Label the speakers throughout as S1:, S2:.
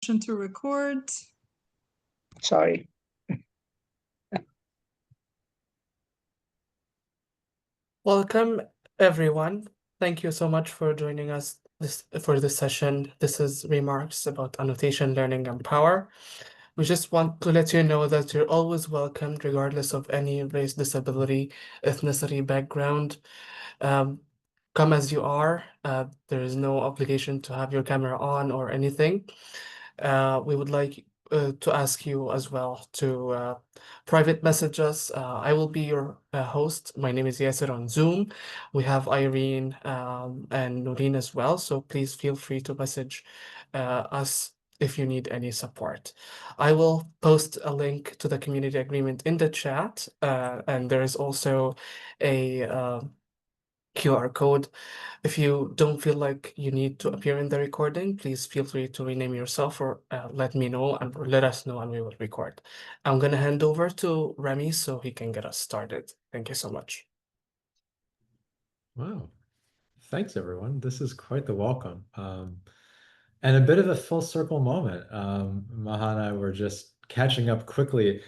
S1: To record.
S2: Sorry.
S3: Welcome, everyone. Thank you so much for joining us for this session. This is remarks about annotation, learning, and power. We just want to let you know that you're always welcomed, regardless of any race, disability, ethnicity, background. Come as you are. There is no obligation to have your camera on or anything. We would like to ask you as well to private message us. I will be your host. My name is Yasser on Zoom. We have Irene and Noreen as well, so please feel free to message us if you need any support. I will post a link to the community agreement in the chat, and there is also a QR code. If you don't feel like you need to appear in the recording, please feel free to rename yourself or let me know and let us know and we will record. I'm going to hand over to Remi so he can get us started. Thank you so much.
S4: Wow. Thanks, everyone. This is quite the welcome. And a bit of a full circle moment. Maha and I were just catching up quickly,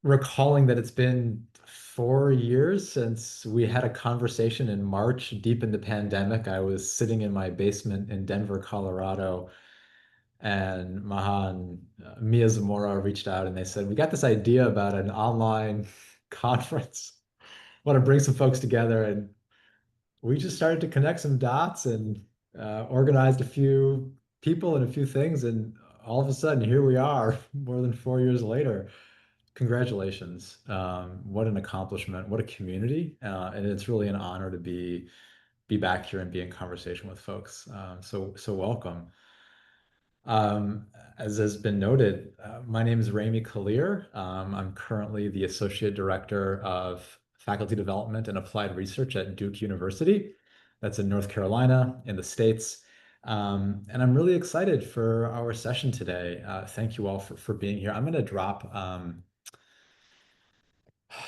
S4: recalling that it's been 4 years since we had a conversation in March, deep in the pandemic. I was sitting in my basement in Denver, Colorado, and Maha and Mia Zamora reached out and they said, we got this idea about an online conference. Want to bring some folks together, and we just started to connect some dots and organized a few people and a few things, and all of a sudden here we are more than 4 years later. Congratulations. What an accomplishment, what a community. And it's really an honor to be back here and be in conversation with folks. So welcome. As has been noted, my name is Remi Kalir. I'm currently the Associate Director of Faculty Development and Applied Research at Duke University. That's in North Carolina in the States. And I'm really excited for our session today. Thank you all for being here. I'm going to drop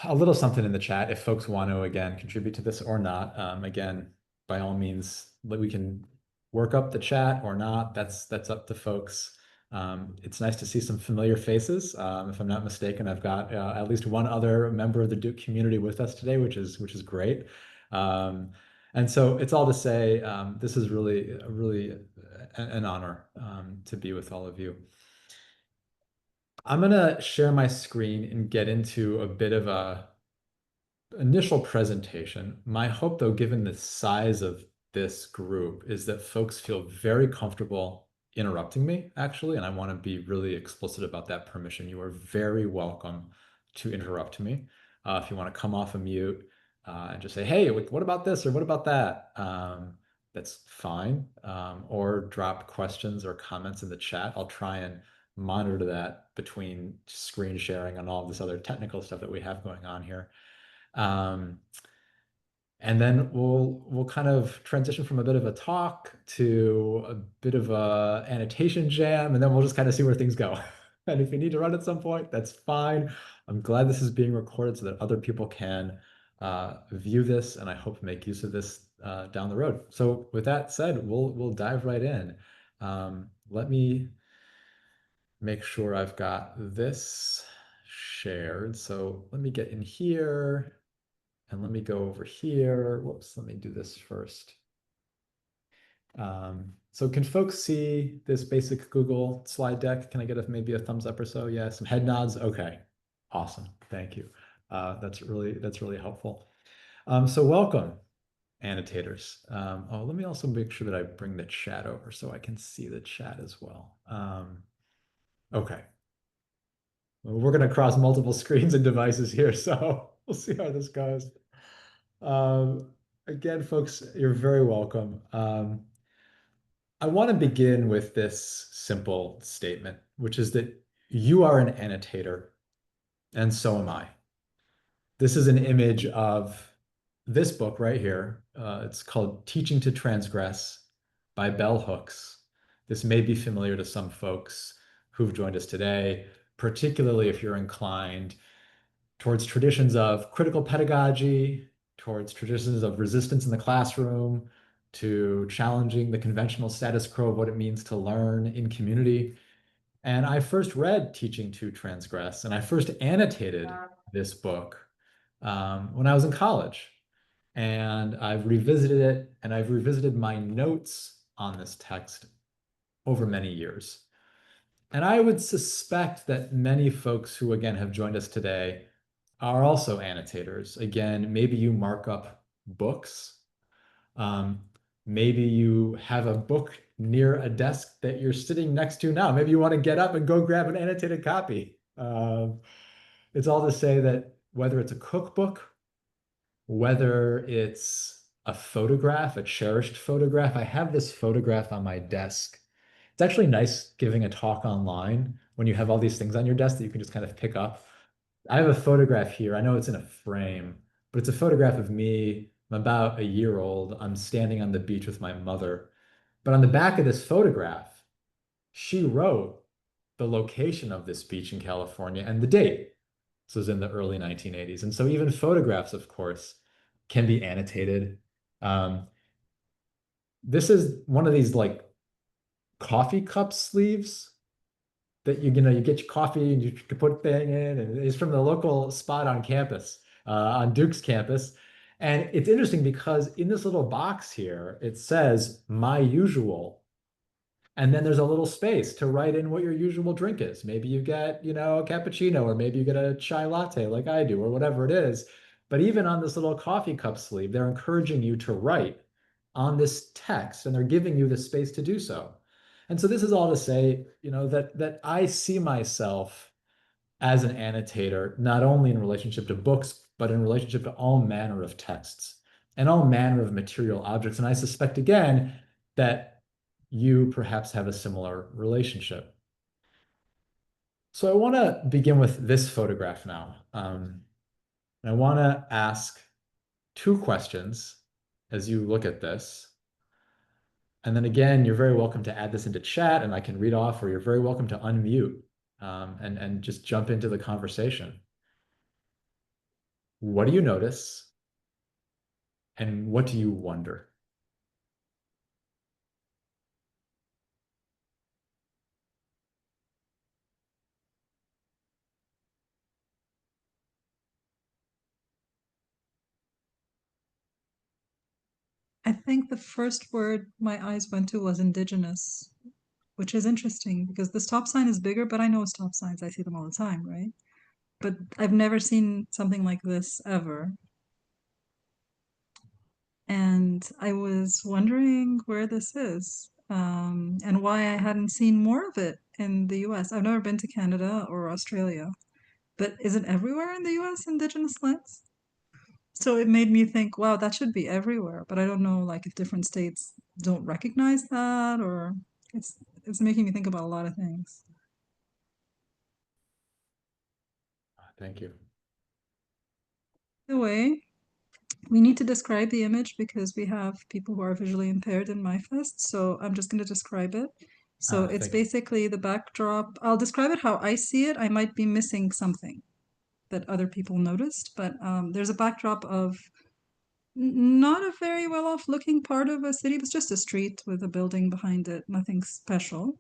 S4: a little something in the chat if folks want to, again, contribute to this or not. Again, by all means, we can work up the chat or not. That's up to folks. It's nice to see some familiar faces. If I'm not mistaken, I've got at least one other member of the Duke community with us today, which is great. And so it's all to say, this is really an honor to be with all of you. I'm going to share my screen and get into a bit of a initial presentation. My hope, though, given the size of this group, is that folks feel very comfortable interrupting me, actually, and I want to be really explicit about that permission. You are very welcome to interrupt me. If you want to come off a mute and just say, hey, what about this or what about that? That's fine. Or drop questions or comments in the chat. I'll try and monitor that between screen sharing and all of this other technical stuff that we have going on here. And then we'll kind of transition from a bit of a talk to a bit of a annotation jam, and then we'll just kind of see where things go. And if you need to run at some point, that's fine. I'm glad this is being recorded so that other people can view this, and I hope make use of this down the road. So with that said, we'll dive right in. Let me make sure I've got this shared. So let me get in here and let me go over here. Whoops, let me do this first. So can folks see this basic Google slide deck? Can I get maybe a thumbs up or so? Yeah, some head nods. Okay, awesome. Thank you. That's really helpful. So welcome, annotators. Oh, let me also make sure that I bring the chat over so I can see the chat as well. Okay. Well, we're going to cross multiple screens and devices here, so we'll see how this goes. Again, folks, you're very welcome. I want to begin with this simple statement, which is that you are an annotator, and so am I. This is an image of this book right here. It's called Teaching to Transgress by Bell Hooks. This may be familiar to some folks who've joined us today, particularly if you're inclined towards traditions of critical pedagogy, towards traditions of resistance in the classroom, to challenging the conventional status quo of what it means to learn in community. And I first read Teaching to Transgress, and I first annotated this book when I was in college. And I've revisited it, and I've revisited my notes on this text over many years. And I would suspect that many folks who, again, have joined us today are also annotators. Again, maybe you mark up books. Maybe you have a book near a desk that you're sitting next to now. Maybe you want to get up and go grab an annotated copy. It's all to say that whether it's a cookbook, whether it's a photograph, a cherished photograph. I have this photograph on my desk. It's actually nice giving a talk online when you have all these things on your desk that you can just kind of pick up. I have a photograph here. I know it's in a frame, but it's a photograph of me. I'm about a year old. I'm standing on the beach with my mother. But on the back of this photograph, she wrote the location of this beach in California and the date. This was in the early 1980s. And so even photographs, of course, can be annotated. This is one of these like coffee cup sleeves that you get your coffee and you can put thing in, and it's from the local spot on campus, on Duke's campus. And it's interesting because in this little box here, it says my usual. And then there's a little space to write in what your usual drink is. Maybe you get, a cappuccino, or maybe you get a chai latte like I do, or whatever it is. But even on this little coffee cup sleeve, they're encouraging you to write on this text, and they're giving you the space to do so. And so this is all to say, that I see myself as an annotator, not only in relationship to books, but in relationship to all manner of texts and all manner of material objects. And I suspect, again, that you perhaps have a similar relationship. So I want to begin with this photograph now. I want to ask two questions as you look at this. And then again, you're very welcome to add this into chat and I can read off, or you're very welcome to unmute and just jump into the conversation. What do you notice? And what do you wonder?
S1: I think the first word my eyes went to was indigenous, which is interesting because the stop sign is bigger, but I know stop signs. I see them all the time, right? But I've never seen something like this ever. And I was wondering where this is and why I hadn't seen more of it in the US. I've never been to Canada or Australia, but is it everywhere in the US, indigenous lands? So it made me think, wow, that should be everywhere. But I don't know, like, if different states don't recognize that, or it's making me think about a lot of things.
S4: Thank you.
S1: By the way, we need to describe the image because we have people who are visually impaired in MYFest. So I'm just going to describe it. So it's basically the backdrop. I'll describe it how I see it. I might be missing something that other people noticed, but there's a backdrop of not a very well-off looking part of a city. It's just a street with a building behind it, nothing special.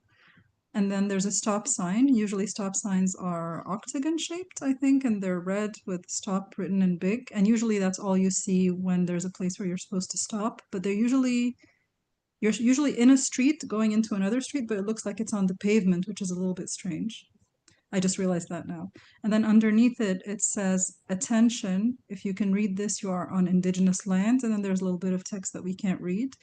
S1: And then there's a stop sign. Usually stop signs are octagon shaped, I think, and they're red with stop written in big. And usually that's all you see when there's a place where you're supposed to stop. But you're usually in a street going into another street, but it looks like it's on the pavement, which is a little bit strange. I just realized that now. And then underneath it, it says, attention, if you can read this, you are on indigenous lands. And then there's a little bit of text that we can't read.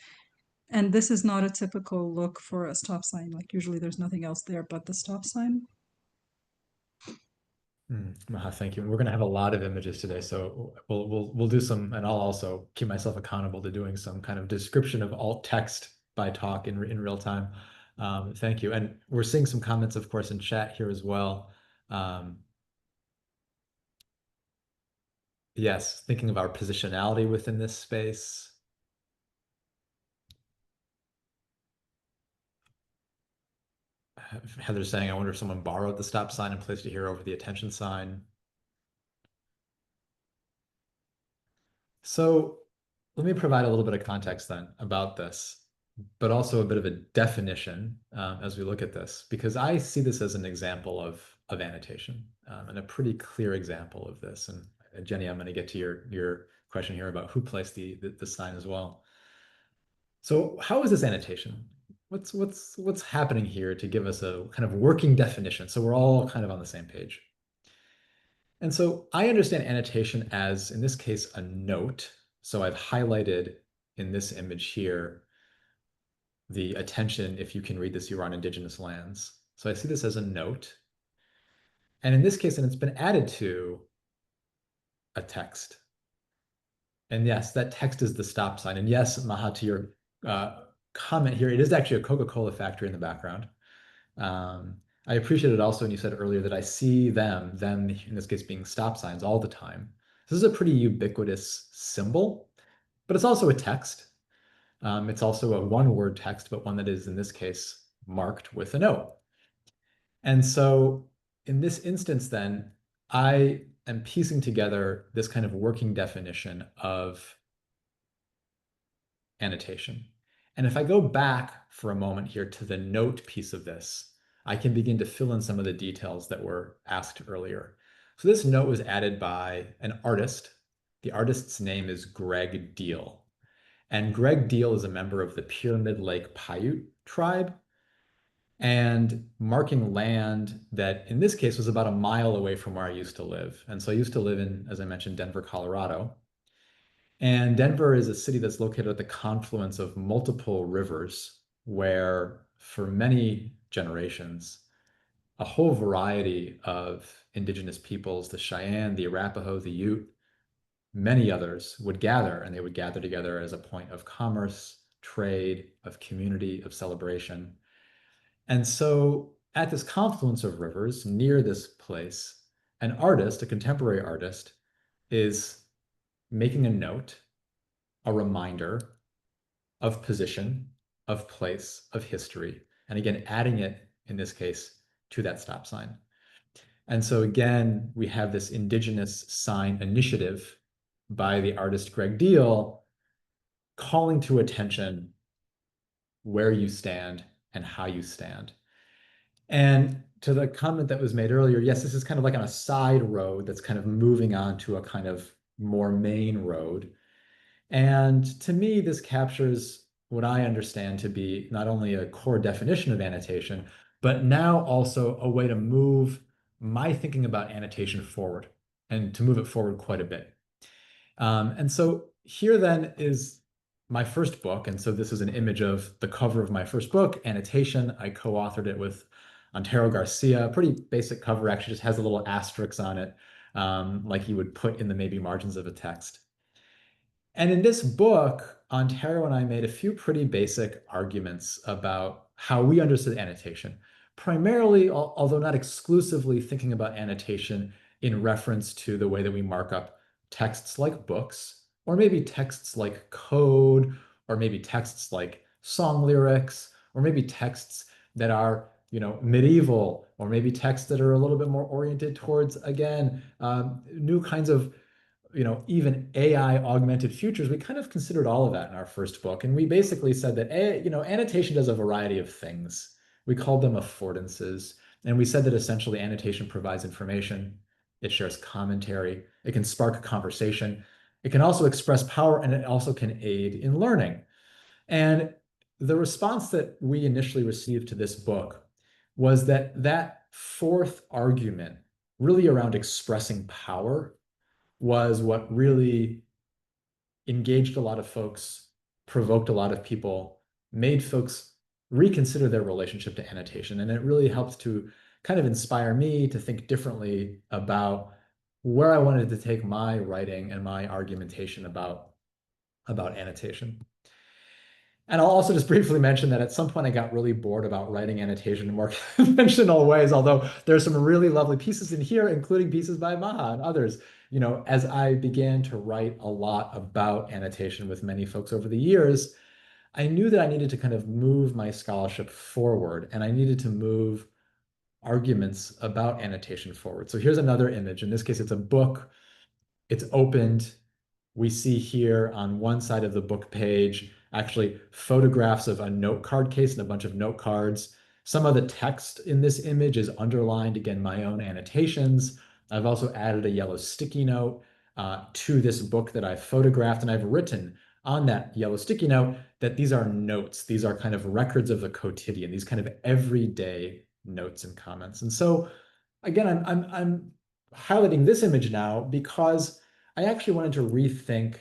S1: And this is not a typical look for a stop sign. Like usually there's nothing else there but the stop sign.
S4: Thank you. And we're going to have a lot of images today, so we'll do some, and I'll also keep myself accountable to doing some kind of description of alt text by talk in real time. Thank you. And we're seeing some comments, of course, in chat here as well. Yes, thinking of our positionality within this space. Heather's saying, I wonder if someone borrowed the stop sign and placed it here over the attention sign. So let me provide a little bit of context then about this, but also a bit of a definition as we look at this, because I see this as an example of annotation and a pretty clear example of this. And Jenny, I'm going to get to your question here about who placed the sign as well. So how is this annotation? What's happening here to give us a kind of working definition so we're all kind of on the same page? And so I understand annotation as, in this case, a note. So I've highlighted in this image here the attention, if you can read this, you're on indigenous lands. So I see this as a note. And in this case, and it's been added to a text. And yes, that text is the stop sign. And yes, Maha, to your comment here, it is actually a Coca-Cola factory in the background. I appreciated also when you said earlier that I see them in this case being stop signs all the time. This is a pretty ubiquitous symbol, but it's also a text. It's also a one-word text, but one that is, in this case, marked with a note. And so in this instance, then, I am piecing together this kind of working definition of annotation. And if I go back for a moment here to the note piece of this, I can begin to fill in some of the details that were asked earlier. So this note was added by an artist. The artist's name is Greg Deal. And Greg Deal is a member of the Pyramid Lake Paiute tribe, and marking land that in this case was about a mile away from where I used to live. And so I used to live in, as I mentioned, Denver, Colorado. And Denver is a city that's located at the confluence of multiple rivers where for many generations, a whole variety of indigenous peoples, the Cheyenne, the Arapaho, the Ute, many others would gather, and they would gather together as a point of commerce, trade, of community, of celebration. And so at this confluence of rivers near this place, an artist, a contemporary artist, is making a note, a reminder of position, of place, of history, and again, adding it, in this case, to that stop sign. And so again, we have this indigenous sign initiative by the artist Greg Deal, calling to attention where you stand and how you stand. And to the comment that was made earlier, yes, this is kind of like on a side road that's kind of moving on to a kind of more main road. And to me, this captures what I understand to be not only a core definition of annotation, but now also a way to move my thinking about annotation forward and to move it forward quite a bit. And so here then is my first book. And so this is an image of the cover of my first book, Annotation. I co-authored it with Antero Garcia. Pretty basic cover, actually just has a little asterisk on it, like you would put in the maybe margins of a text. And in this book, Antero and I made a few pretty basic arguments about how we understood annotation, primarily, although not exclusively, thinking about annotation in reference to the way that we mark up texts like books, or maybe texts like code, or maybe texts like song lyrics, or maybe texts that are, medieval, or maybe texts that are a little bit more oriented towards, again, new kinds of, even AI augmented futures. We kind of considered all of that in our first book. And we basically said that, annotation does a variety of things. We called them affordances. And we said that essentially annotation provides information. It shares commentary. It can spark a conversation. It can also express power, and it also can aid in learning. And the response that we initially received to this book was that fourth argument, really around expressing power, was what really engaged a lot of folks, provoked a lot of people, made folks reconsider their relationship to annotation. And it really helped to kind of inspire me to think differently about where I wanted to take my writing and my argumentation about annotation. And I'll also just briefly mention that at some point I got really bored about writing annotation in more conventional ways, although there's some really lovely pieces in here, including pieces by Maha and others. As I began to write a lot about annotation with many folks over the years, I knew that I needed to kind of move my scholarship forward, and I needed to move arguments about annotation forward. So here's another image. In this case, it's a book. It's opened. We see here on one side of the book page, actually photographs of a note card case and a bunch of note cards. Some of the text in this image is underlined, again, my own annotations. I've also added a yellow sticky note to this book that I've photographed, and I've written on that yellow sticky note that these are notes. These are kind of records of the quotidian, these kind of everyday notes and comments. And so, again, I'm highlighting this image now because I actually wanted to rethink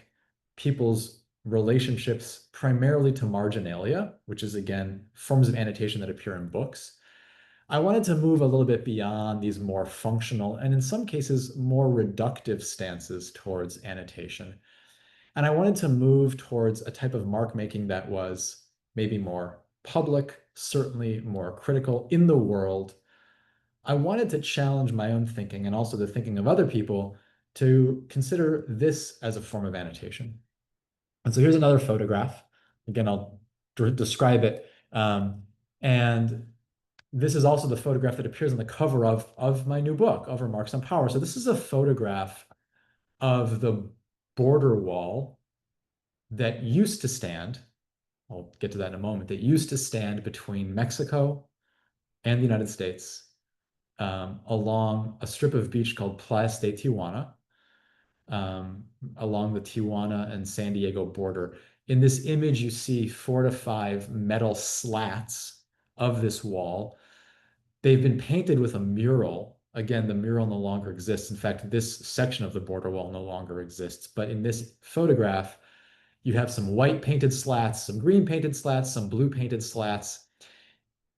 S4: people's relationships primarily to marginalia, which is, again, forms of annotation that appear in books. I wanted to move a little bit beyond these more functional and in some cases more reductive stances towards annotation. And I wanted to move towards a type of mark making that was maybe more public, certainly more critical in the world. I wanted to challenge my own thinking and also the thinking of other people to consider this as a form of annotation. And so here's another photograph. Again, I'll describe it. And this is also the photograph that appears on the cover of my new book, of Remarks on Power. So this is a photograph of the border wall that used to stand, I'll get to that in a moment, that used to stand between Mexico and the United States along a strip of beach called Playa de Tijuana, along the Tijuana and San Diego border. In this image, you see 4 to 5 metal slats of this wall. They've been painted with a mural. Again, the mural no longer exists. In fact, this section of the border wall no longer exists. But in this photograph, you have some white painted slats, some green painted slats, some blue painted slats.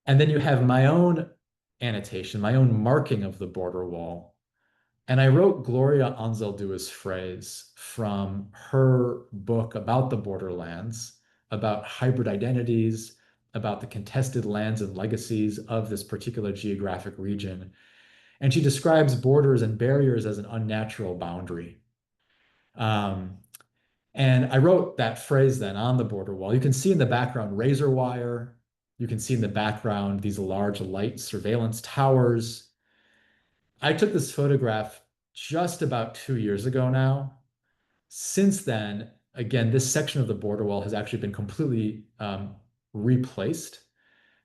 S4: And then you have my own annotation, my own marking of the border wall. And I wrote Gloria Anzaldua's phrase from her book about the borderlands, about hybrid identities, about the contested lands and legacies of this particular geographic region. And she describes borders and barriers as an unnatural boundary. And I wrote that phrase then on the border wall. You can see in the background razor wire. You can see in the background these large light surveillance towers. I took this photograph just about 2 years ago now. Since then, again, this section of the border wall has actually been completely replaced.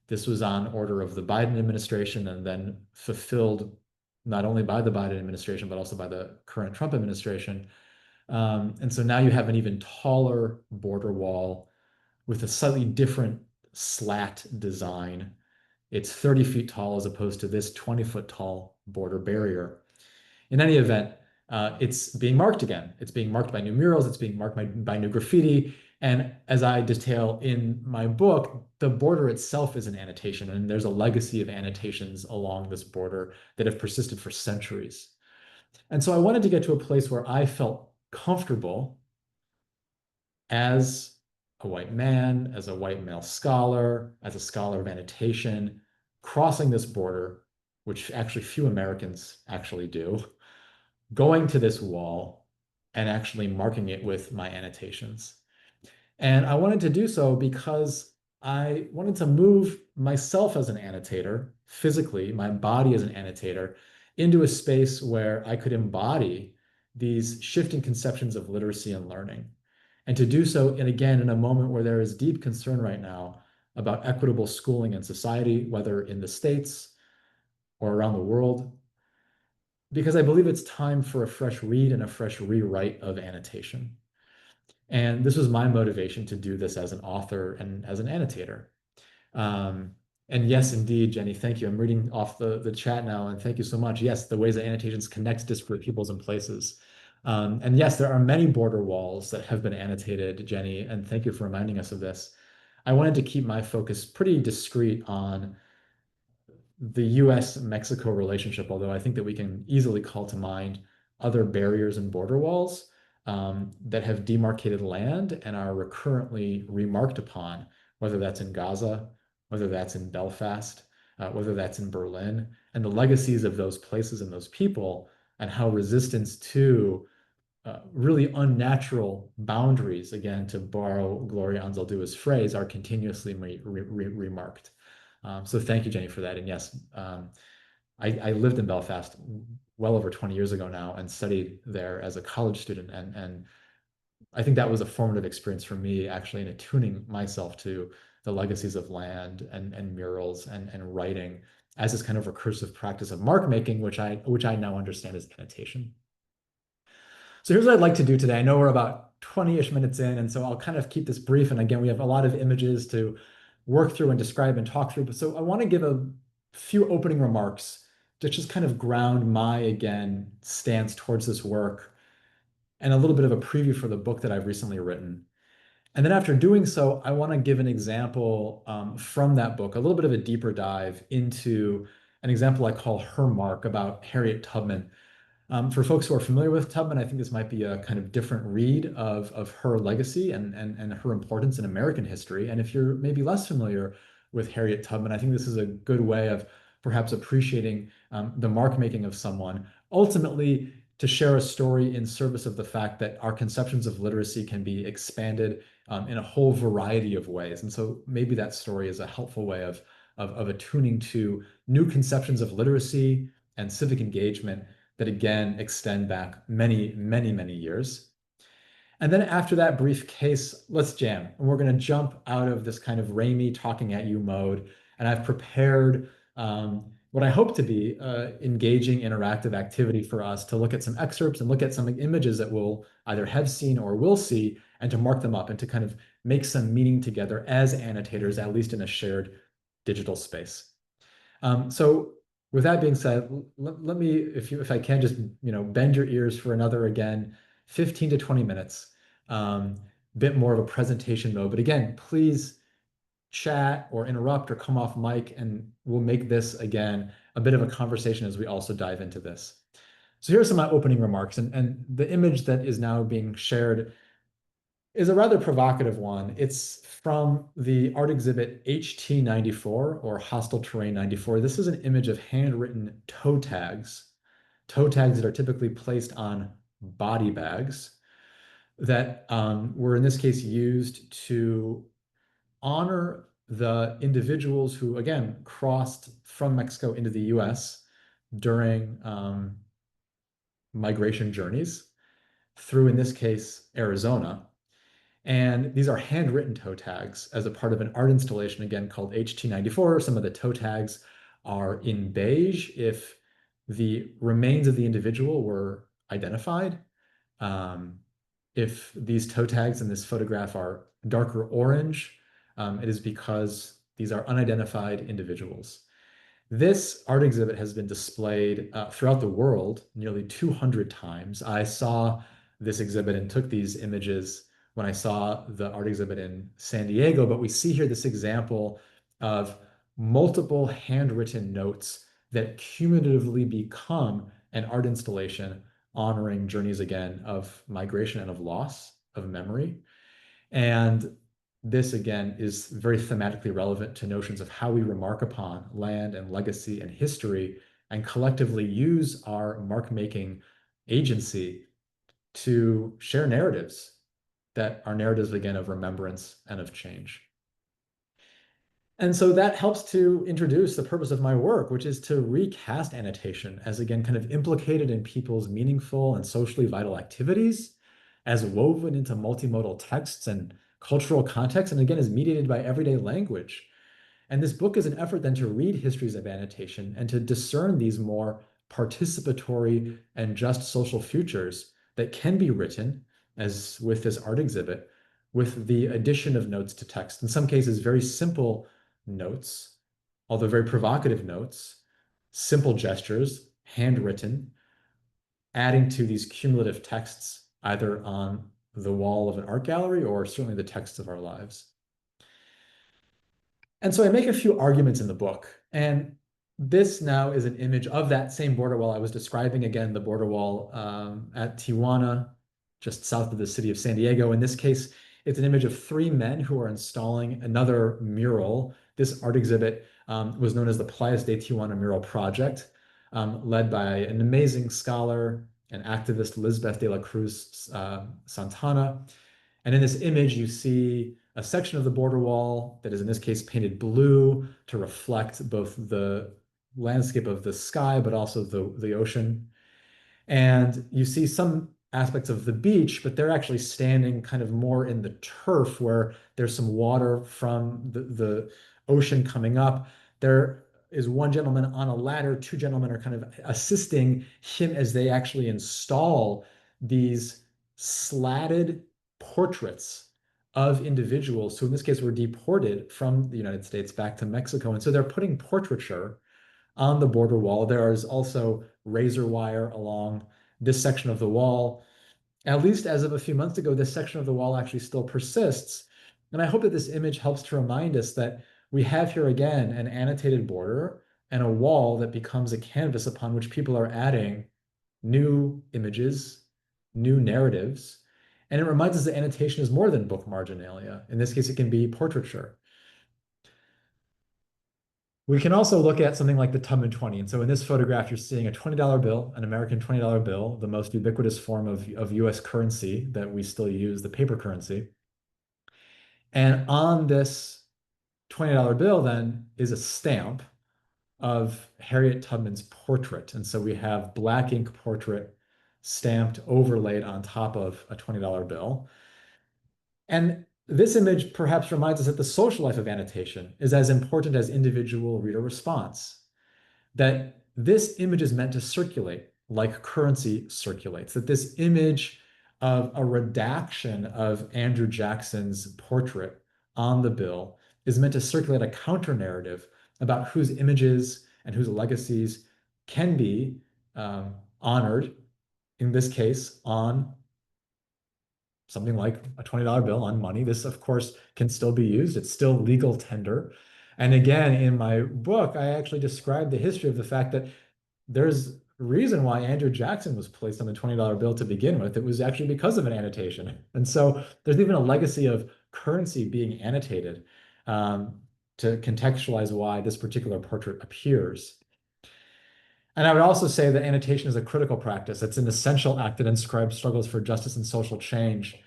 S4: This was on order of the Biden administration and then fulfilled not only by the Biden administration, but also by the current Trump administration. And so now you have an even taller border wall with a slightly different slat design. It's 30 feet tall as opposed to this 20-foot tall border barrier. In any event, it's being marked again. It's being marked by new murals. It's being marked by new graffiti. And as I detail in my book, the border itself is an annotation, and there's a legacy of annotations along this border that have persisted for centuries. And so I wanted to get to a place where I felt comfortable as a white man, as a white male scholar, as a scholar of annotation, crossing this border, which actually few Americans actually do, going to this wall and actually marking it with my annotations. And I wanted to do so because I wanted to move myself as an annotator, physically, my body as an annotator, into a space where I could embody these shifting conceptions of literacy and learning. And to do so, and again, in a moment where there is deep concern right now about equitable schooling in society, whether in the States or around the world, because I believe it's time for a fresh read and a fresh rewrite of annotation. And this was my motivation to do this as an author and as an annotator. And yes, indeed, Jenny, thank you. I'm reading off the chat now, and thank you so much. Yes, the ways that annotations connect disparate peoples and places. And yes, there are many border walls that have been annotated, Jenny, and thank you for reminding us of this. I wanted to keep my focus pretty discreet on the US-Mexico relationship, although I think that we can easily call to mind other barriers and border walls that have demarcated land and are recurrently remarked upon, whether that's in Gaza, whether that's in Belfast, whether that's in Berlin, and the legacies of those places and those people, and how resistance to really unnatural boundaries, again, to borrow Gloria Anzaldua's phrase, are continuously remarked. So thank you, Jenny, for that. And yes, I lived in Belfast well over 20 years ago now and studied there as a college student. And I think that was a formative experience for me, actually, in attuning myself to the legacies of land and murals and writing as this kind of recursive practice of mark making, which I now understand as annotation. So here's what I'd like to do today. I know we're about 20-ish minutes in, and so I'll kind of keep this brief. And again, we have a lot of images to work through and describe and talk through. But so I want to give a few opening remarks to just kind of ground my, again, stance towards this work and a little bit of a preview for the book that I've recently written. And then after doing so, I want to give an example from that book, a little bit of a deeper dive into an example I call Her Mark about Harriet Tubman. For folks who are familiar with Tubman, I think this might be a kind of different read of her legacy and her importance in American history. And if you're maybe less familiar with Harriet Tubman, I think this is a good way of perhaps appreciating the mark making of someone. Ultimately, to share a story in service of the fact that our conceptions of literacy can be expanded in a whole variety of ways. And so maybe that story is a helpful way of attuning to new conceptions of literacy and civic engagement that again extend back many, many, many years. And then after that brief case, let's jam. And we're going to jump out of this kind of Remi talking at you mode. And I've prepared what I hope to be engaging interactive activity for us to look at some excerpts and look at some images that we'll either have seen or will see, and to mark them up and to kind of make some meaning together as annotators, at least in a shared digital space. So with that being said, let me, if I can, just bend your ears for another, again, 15 to 20 minutes, bit more of a presentation mode. But again, please chat or interrupt or come off mic, and we'll make this, again, a bit of a conversation as we also dive into this. So here are some of my opening remarks, and the image that is now being shared is a rather provocative one. It's from the art exhibit HT94, or Hostile Terrain 94. This is an image of handwritten toe tags that are typically placed on body bags that were in this case used to honor the individuals who, again, crossed from Mexico into the US during migration journeys through, in this case, Arizona. And these are handwritten toe tags as a part of an art installation, again, called HT94. Some of the toe tags are in beige if the remains of the individual were identified. If these toe tags in this photograph are darker orange, it is because these are unidentified individuals. This art exhibit has been displayed throughout the world nearly 200 times. I saw this exhibit and took these images when I saw the art exhibit in San Diego, but we see here this example of multiple handwritten notes that cumulatively become an art installation honoring journeys, again, of migration and of loss of memory. And this, again, is very thematically relevant to notions of how we remark upon land and legacy and history, and collectively use our mark-making agency to share narratives that are narratives, again, of remembrance and of change. And so that helps to introduce the purpose of my work, which is to recast annotation as, again, kind of implicated in people's meaningful and socially vital activities, as woven into multimodal texts and cultural context, and again, is mediated by everyday language. And this book is an effort then to read histories of annotation and to discern these more participatory and just social futures that can be written, as with this art exhibit, with the addition of notes to text. In some cases, very simple notes, although very provocative notes, simple gestures, handwritten, adding to these cumulative texts, either on the wall of an art gallery or certainly the texts of our lives. And so I make a few arguments in the book, and this now is an image of that same border wall I was describing, again, the border wall at Tijuana, just south of the city of San Diego. In this case, it's an image of three men who are installing another mural. This art exhibit was known as the Playas de Tijuana Mural Project, led by an amazing scholar and activist, Lisbeth de la Cruz Santana. And in this image, you see a section of the border wall that is, in this case, painted blue to reflect both the landscape of the sky, but also the ocean. And you see some aspects of the beach, but they're actually standing kind of more in the turf where there's some water from the ocean coming up. There is one gentleman on a ladder, two gentlemen are kind of assisting him as they actually install these slatted portraits of individuals who in this case were deported from the United States back to Mexico. And so they're putting portraiture on the border wall. There is also razor wire along this section of the wall. At least as of a few months ago, this section of the wall actually still persists. And I hope that this image helps to remind us that we have here again an annotated border and a wall that becomes a canvas upon which people are adding new images, new narratives. And it reminds us that annotation is more than book marginalia. In this case, it can be portraiture. We can also look at something like the Tubman 20. And so in this photograph, you're seeing a $20 bill, an American $20 bill, the most ubiquitous form of US currency that we still use, the paper currency. And on this $20 bill then is a stamp of Harriet Tubman's portrait. And so we have black ink portrait stamped, overlaid on top of a $20 bill. And this image perhaps reminds us that the social life of annotation is as important as individual reader response, that this image is meant to circulate like currency circulates, that this image of a redaction of Andrew Jackson's portrait on the bill is meant to circulate a counter narrative about whose images and whose legacies can be honored, in this case, on something like a $20 bill, on money. This, of course, can still be used. It's still legal tender. And again, in my book, I actually describe the history of the fact that there's a reason why Andrew Jackson was placed on the $20 bill to begin with. It was actually because of an annotation. And so there's even a legacy of currency being annotated to contextualize why this particular portrait appears. And I would also say that annotation is a critical practice. It's an essential act that inscribes struggles for justice and social change.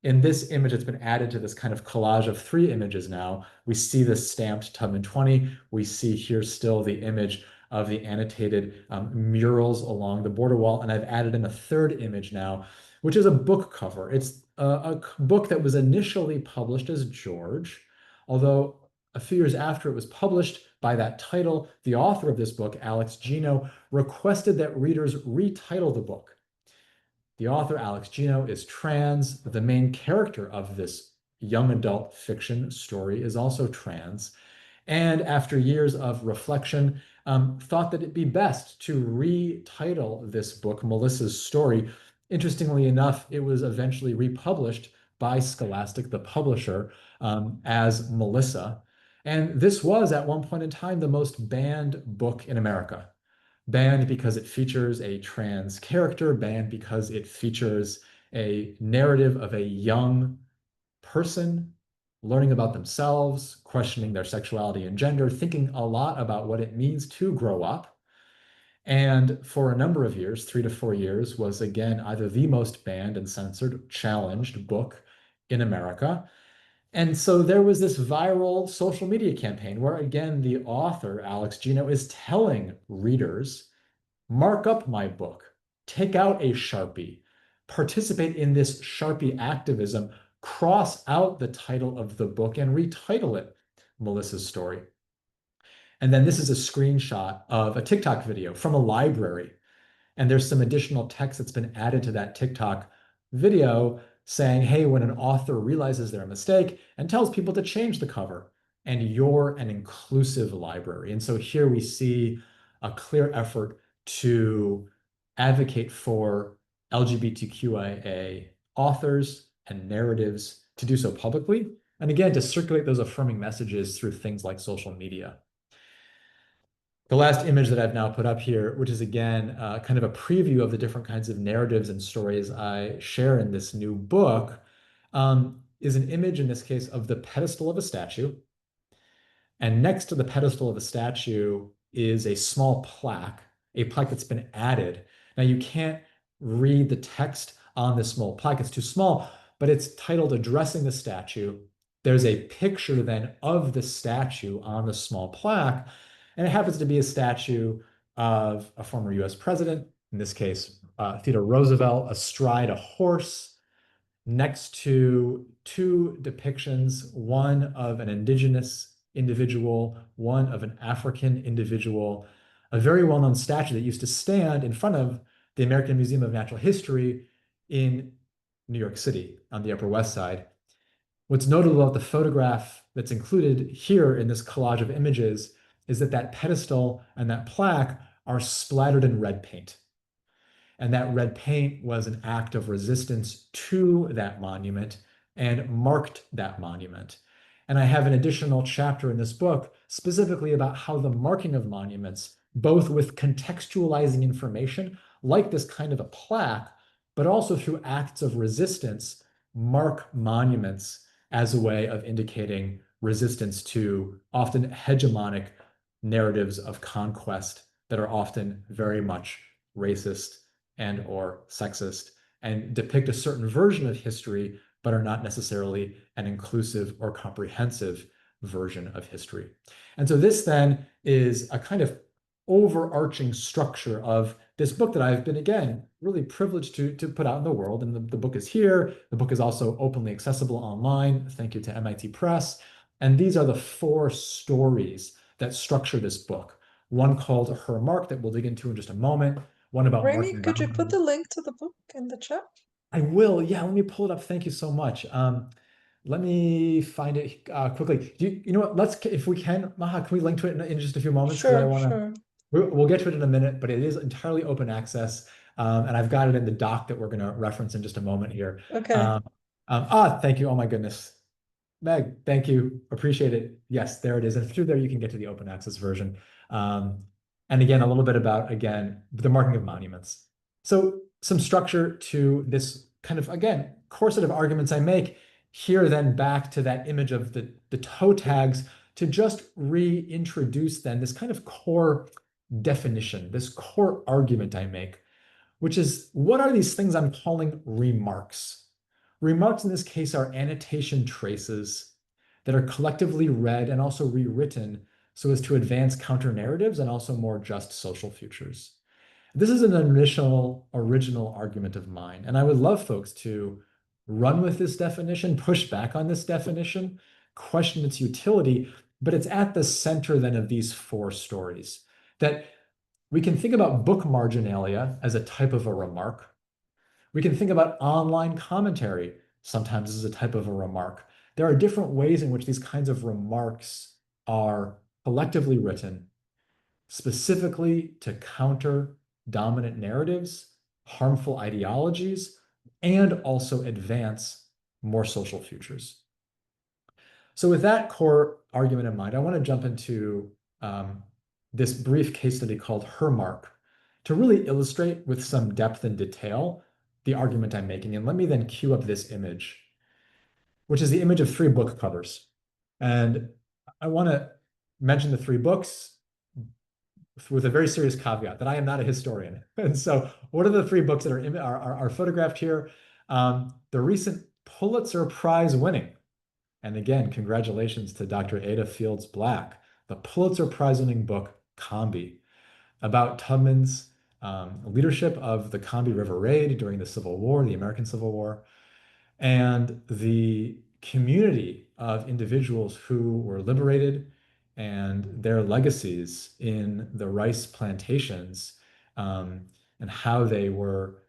S4: In this image, it's been added to this kind of collage of 3 images now. We see the stamped Tubman 20. We see here still the image of the annotated murals along the border wall. And I've added in a 3rd image now, which is a book cover. It's a book that was initially published as George, although a few years after it was published by that title, the author of this book, Alex Gino, requested that readers retitle the book. The author, Alex Gino, is trans. The main character of this young adult fiction story is also trans. And after years of reflection, thought that it'd be best to retitle this book, Melissa's Story. Interestingly enough, it was eventually republished by Scholastic, the publisher, as Melissa. And this was, at one point in time, the most banned book in America. Banned because it features a trans character, banned because it features a narrative of a young person learning about themselves, questioning their sexuality and gender, thinking a lot about what it means to grow up. And for a number of years, 3 to 4 years, was again either the most banned and censored, challenged book in America. And so there was this viral social media campaign where, again, the author, Alex Gino, is telling readers, mark up my book, take out a Sharpie, participate in this Sharpie activism, cross out the title of the book and retitle it Melissa's Story. And then this is a screenshot of a TikTok video from a library. And there's some additional text that's been added to that TikTok video saying, hey, when an author realizes their mistake and tells people to change the cover, and you're an inclusive library. And so here we see a clear effort to advocate for LGBTQIA authors and narratives, to do so publicly, and again, to circulate those affirming messages through things like social media. The last image that I've now put up here, which is again kind of a preview of the different kinds of narratives and stories I share in this new book, is an image in this case of the pedestal of a statue. And next to the pedestal of the statue is a small plaque, a plaque that's been added. Now you can't read the text on this small plaque, it's too small, but it's titled Addressing the Statue. There's a picture then of the statue on the small plaque. And it happens to be a statue of a former US president, in this case, Theodore Roosevelt astride a horse next to two depictions, one of an indigenous individual, one of an African individual, a very well-known statue that used to stand in front of the American Museum of Natural History in New York City on the Upper West Side. What's notable about the photograph that's included here in this collage of images is that that pedestal and that plaque are splattered in red paint. And that red paint was an act of resistance to that monument and marked that monument. And I have an additional chapter in this book specifically about how the marking of monuments, both with contextualizing information, like this kind of a plaque, but also through acts of resistance, mark monuments as a way of indicating resistance to often hegemonic narratives of conquest that are often very much racist and or sexist and depict a certain version of history, but are not necessarily an inclusive or comprehensive version of history. And so this then is a kind of overarching structure of this book that I've been, again, really privileged to put out in the world. And the book is here. The book is also openly accessible online. Thank you to MIT Press. And these are the 4 stories that structure this book. One called Her Mark that we'll dig into in just a moment. One about
S1: Remi,
S4: marking
S1: could you put
S4: boundaries.
S1: the link to the book in the chat?
S4: I will. Yeah, let me pull it up. Thank you so much. Let me find it quickly. You know what? Let's, if we can, Maha, can we link to it in just a few moments? Because I
S1: Sure,
S4: want to.
S1: sure.
S4: We'll get to it in a minute, but it is entirely open access, and I've got it in the doc that we're going to reference in just a moment here.
S1: Okay.
S4: Thank you. Oh my goodness, Meg, thank you. Appreciate it. Yes, there it is, and through there you can get to the open access version. And again, a little bit about, again, the marking of monuments. So some structure to this kind of, again, core set of arguments I make here, then back to that image of the toe tags to just reintroduce then this kind of core definition, this core argument I make, which is, what are these things I'm calling remarks? Remarks in this case are annotation traces that are collectively read and also rewritten so as to advance counter narratives and also more just social futures. This is an initial original argument of mine, and I would love folks to run with this definition, push back on this definition, question its utility, but it's at the center then of these 4 stories. That we can think about book marginalia as a type of a remark. We can think about online commentary sometimes as a type of a remark. There are different ways in which these kinds of remarks are collectively written, specifically to counter dominant narratives, harmful ideologies, and also advance more social futures. So with that core argument in mind, I want to jump into this brief case study called Her Mark to really illustrate with some depth and detail the argument I'm making. And let me then cue up this image, which is the image of 3 book covers. And I want to mention the 3 books with a very serious caveat that I am not a historian. And so what are the 3 books that are photographed here? The recent Pulitzer Prize winning, and again, congratulations to Dr. Ada Fields Black, the Pulitzer Prize winning book, Combie, about Tubman's leadership of the Combie River Raid during the Civil War, the American Civil War, and the community of individuals who were liberated and their legacies in the rice plantations, and how they were,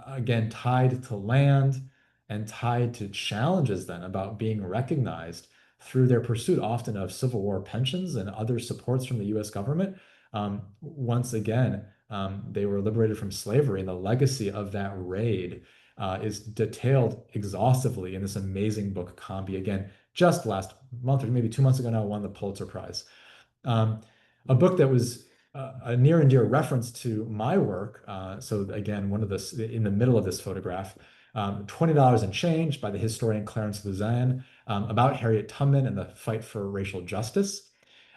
S4: again, tied to land and tied to challenges then about being recognized through their pursuit often of Civil War pensions and other supports from the US government. Once again, they were liberated from slavery, and the legacy of that raid is detailed exhaustively in this amazing book, Combie. Again, just last month or maybe 2 months ago now, won the Pulitzer Prize. A book that was a near and dear reference to my work. So again, one of this in the middle of this photograph, $20 and Change by the historian Clarence Luzan, about Harriet Tubman and the fight for racial justice.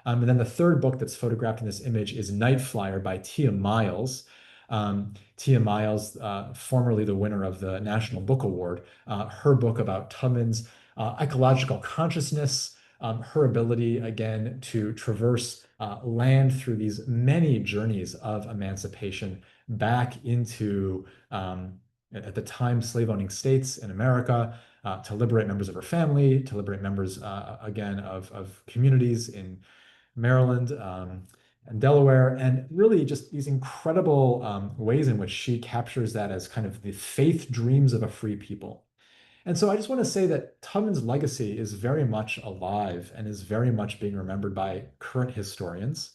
S4: And then the 3rd book that's photographed in this image is Night Flyer by Tia Miles. Tia Miles, formerly the winner of the National Book Award, her book about Tubman's ecological consciousness, her ability, again, to traverse land through these many journeys of emancipation back into, at the time, slave-owning states in America, to liberate members of her family, to liberate members, again, of communities in Maryland and Delaware, and really just these incredible ways in which she captures that as kind of the faith dreams of a free people. And so I just want to say that Tubman's legacy is very much alive and is very much being remembered by current historians.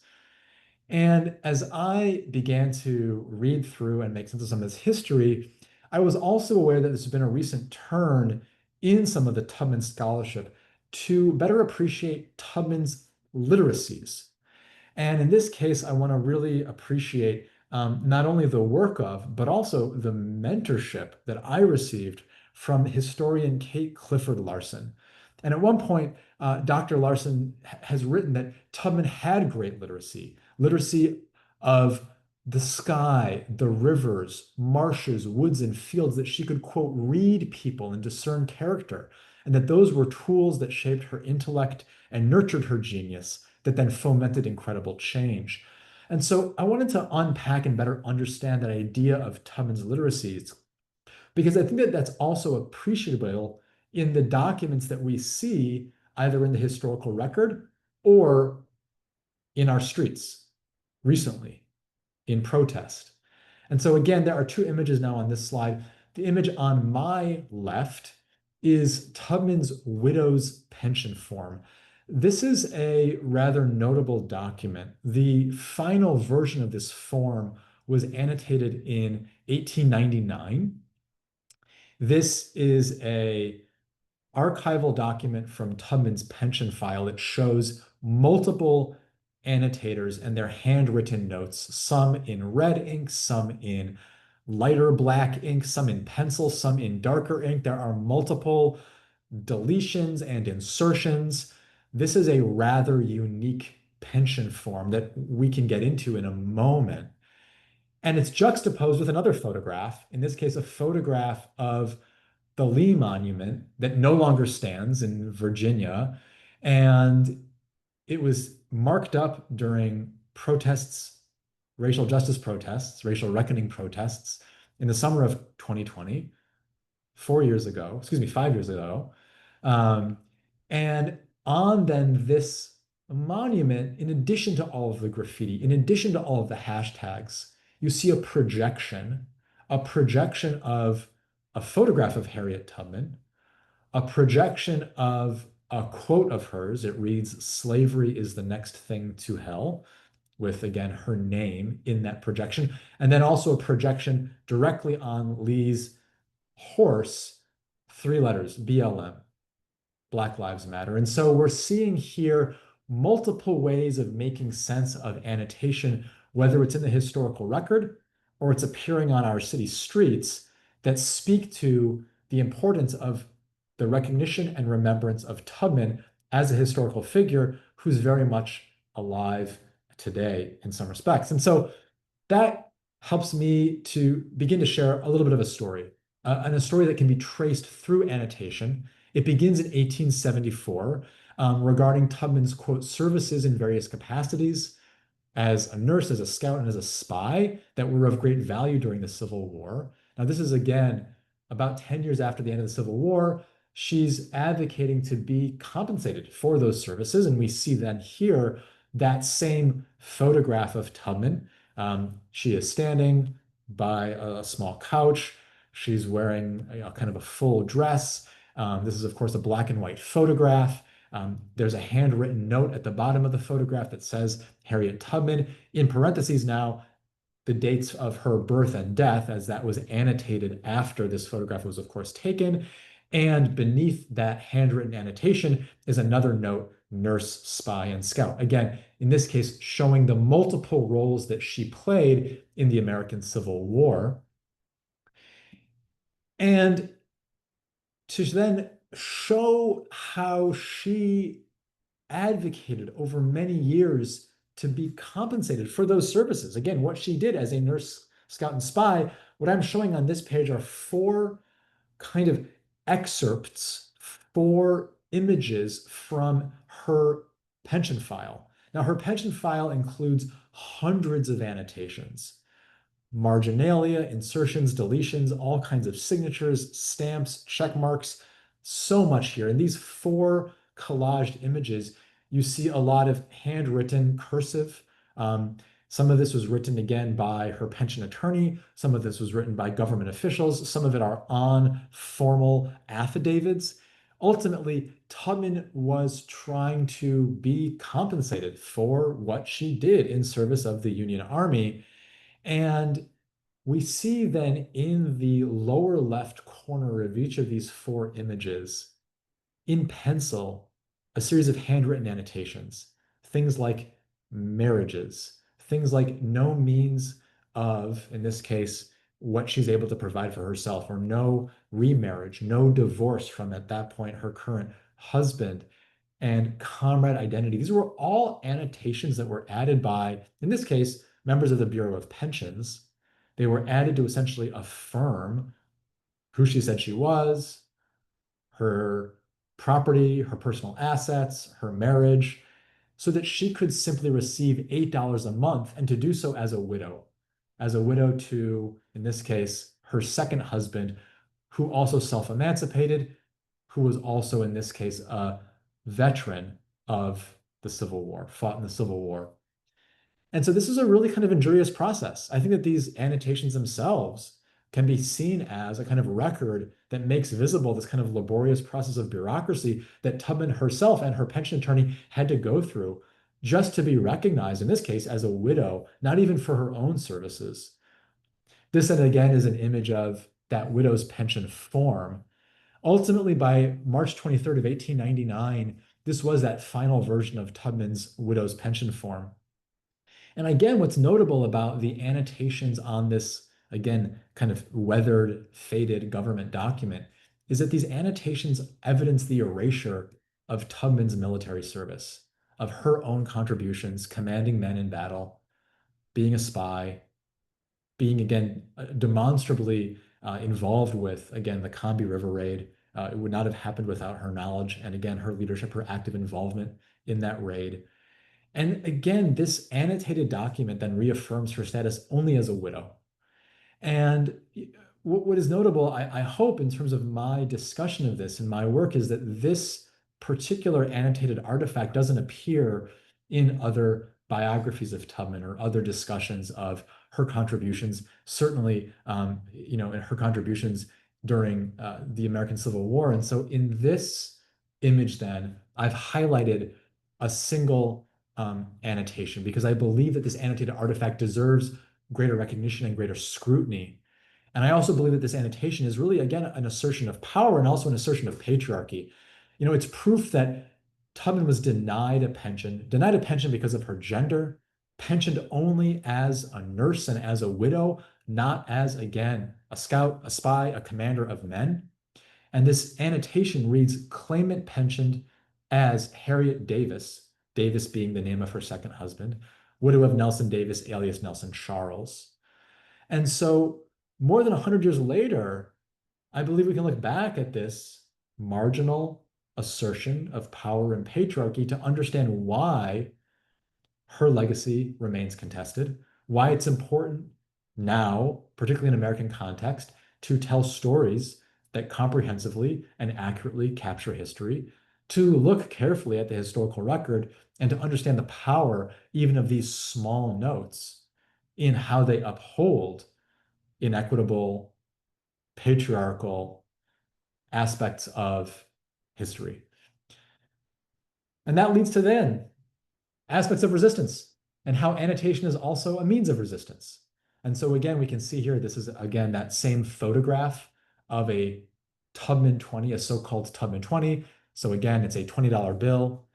S4: And as I began to read through and make sense of some of this history, I was also aware that there's been a recent turn in some of the Tubman scholarship to better appreciate Tubman's literacies. And in this case, I want to really appreciate not only the work of, but also the mentorship that I received from historian Kate Clifford Larson. And at one point, Dr. Larson has written that Tubman had great literacy of the sky, the rivers, marshes, woods, and fields, that she could, quote, read people and discern character, and that those were tools that shaped her intellect and nurtured her genius, that then fomented incredible change. And so I wanted to unpack and better understand that idea of Tubman's literacies, because I think that that's also appreciable in the documents that we see either in the historical record or in our streets recently in protest. And so again, there are two images now on this slide. The image on my left is Tubman's widow's pension form. This is a rather notable document. The final version of this form was annotated in 1899. This is a archival document from Tubman's pension file. It shows multiple annotators and their handwritten notes, some in red ink, some in lighter black ink, some in pencil, some in darker ink. There are multiple deletions and insertions. This is a rather unique pension form that we can get into in a moment. And it's juxtaposed with another photograph, in this case, a photograph of the Lee Monument that no longer stands in Virginia. And it was marked up during protests, racial justice protests, racial reckoning protests in the summer of 2020, 5 years ago. And on then this monument, in addition to all of the graffiti, in addition to all of the hashtags, you see a projection of a photograph of Harriet Tubman, a projection of a quote of hers. It reads, "Slavery is the next thing to hell," with, again, her name in that projection. And then also a projection directly on Lee's horse, 3 letters, BLM, Black Lives Matter. And so we're seeing here multiple ways of making sense of annotation, whether it's in the historical record or it's appearing on our city streets, that speak to the importance of the recognition and remembrance of Tubman as a historical figure who's very much alive today in some respects. And so that helps me to begin to share a little bit of a story, and a story that can be traced through annotation. It begins in 1874 regarding Tubman's, quote, services in various capacities as a nurse, as a scout, and as a spy that were of great value during the Civil War. Now, this is, again, about 10 years after the end of the Civil War. She's advocating to be compensated for those services. And we see then here that same photograph of Tubman. She is standing by a small couch. She's wearing kind of a full dress. This is, of course, a black and white photograph. There's a handwritten note at the bottom of the photograph that says Harriet Tubman. In parentheses now, the dates of her birth and death, as that was annotated after this photograph was, of course, taken. And beneath that handwritten annotation is another note, nurse, spy, and scout. Again, in this case, showing the multiple roles that she played in the American Civil War. And to then show how she advocated over many years to be compensated for those services. Again, what she did as a nurse, scout, and spy. What I'm showing on this page are 4 kind of excerpts, 4 images from her pension file. Now, her pension file includes hundreds of annotations, marginalia, insertions, deletions, all kinds of signatures, stamps, check marks, so much here. In these 4 collaged images, you see a lot of handwritten cursive. Some of this was written again by her pension attorney. Some of this was written by government officials. Some of it are on formal affidavits. Ultimately, Tubman was trying to be compensated for what she did in service of the Union Army. And we see then in the lower left corner of each of these 4 images, in pencil, a series of handwritten annotations, things like marriages, things like no means of, in this case, what she's able to provide for herself, or no remarriage, no divorce from, at that point, her current husband, and comrade identity. These were all annotations that were added by, in this case, members of the Bureau of Pensions. They were added to essentially affirm who she said she was, her property, her personal assets, her marriage, so that she could simply receive $8 a month, and to do so as a widow to, in this case, her second husband, who also self-emancipated, who was also, in this case, a veteran of the Civil War, fought in the Civil War. And so this is a really kind of injurious process. I think that these annotations themselves can be seen as a kind of record that makes visible this kind of laborious process of bureaucracy that Tubman herself and her pension attorney had to go through just to be recognized, in this case, as a widow, not even for her own services. This, then again, is an image of that widow's pension form. Ultimately, by March 23rd of 1899, this was that final version of Tubman's widow's pension form. And again, what's notable about the annotations on this, again, kind of weathered, faded government document is that these annotations evidence the erasure of Tubman's military service, of her own contributions, commanding men in battle, being a spy, being, again, demonstrably involved with, again, the Combahee River raid. It would not have happened without her knowledge and, again, her leadership, her active involvement in that raid. And again, this annotated document then reaffirms her status only as a widow. And what is notable, I hope, in terms of my discussion of this and my work, is that this particular annotated artifact doesn't appear in other biographies of Tubman or other discussions of her contributions, certainly, in her contributions during the American Civil War. And so in this image, then, I've highlighted a single annotation because I believe that this annotated artifact deserves greater recognition and greater scrutiny. And I also believe that this annotation is really, again, an assertion of power and also an assertion of patriarchy. It's proof that Tubman was denied a pension because of her gender, pensioned only as a nurse and as a widow, not as, again, a scout, a spy, a commander of men. And this annotation reads, claimant pensioned as Harriet Davis, Davis being the name of her second husband, widow of Nelson Davis, alias Nelson Charles. And so more than 100 years later, I believe we can look back at this marginal assertion of power and patriarchy to understand why her legacy remains contested, why it's important now, particularly in American context, to tell stories that comprehensively and accurately capture history, to look carefully at the historical record, and to understand the power even of these small notes in how they uphold inequitable, patriarchal aspects of history. And that leads to then aspects of resistance and how annotation is also a means of resistance. And so again, we can see here, this is again that same photograph of a Tubman 20, a so-called Tubman 20. So again, it's a $20 bill.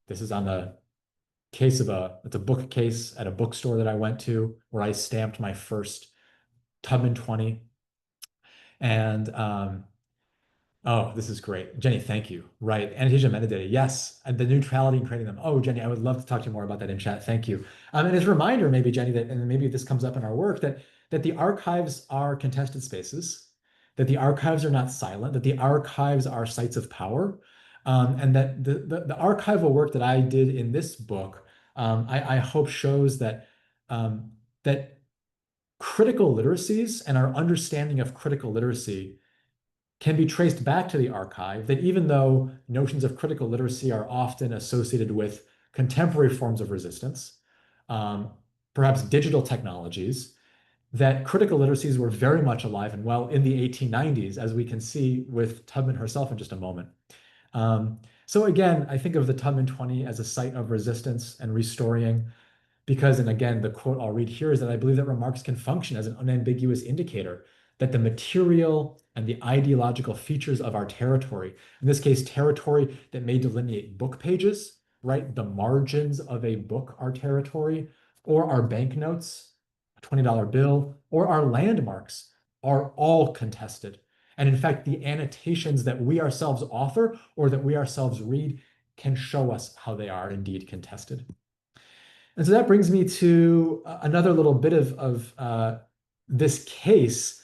S4: This is on the case of it's a bookcase at a bookstore that I went to where I stamped my first Tubman 20. And oh, this is great. Jenny, thank you. Right. Annotation metadata. Yes. And the neutrality in creating them. Oh, Jenny, I would love to talk to you more about that in chat. Thank you. And as a reminder, maybe, Jenny, that, and maybe this comes up in our work, that the archives are contested spaces, that the archives are not silent, that the archives are sites of power. And that the archival work that I did in this book, I hope shows that that critical literacies and our understanding of critical literacy can be traced back to the archive, that even though notions of critical literacy are often associated with contemporary forms of resistance, perhaps digital technologies, that critical literacies were very much alive and well in the 1890s, as we can see with Tubman herself in just a moment. So again, I think of the Tubman 20 as a site of resistance and restoring, because, and again, the quote I'll read here is that I believe that remarks can function as an unambiguous indicator that the material and the ideological features of our territory, in this case, territory that may delineate book pages, right? The margins of a book are territory, or our banknotes, a $20 bill, or our landmarks are all contested. And in fact, the annotations that we ourselves author or that we ourselves read can show us how they are indeed contested. And so that brings me to another little bit of this case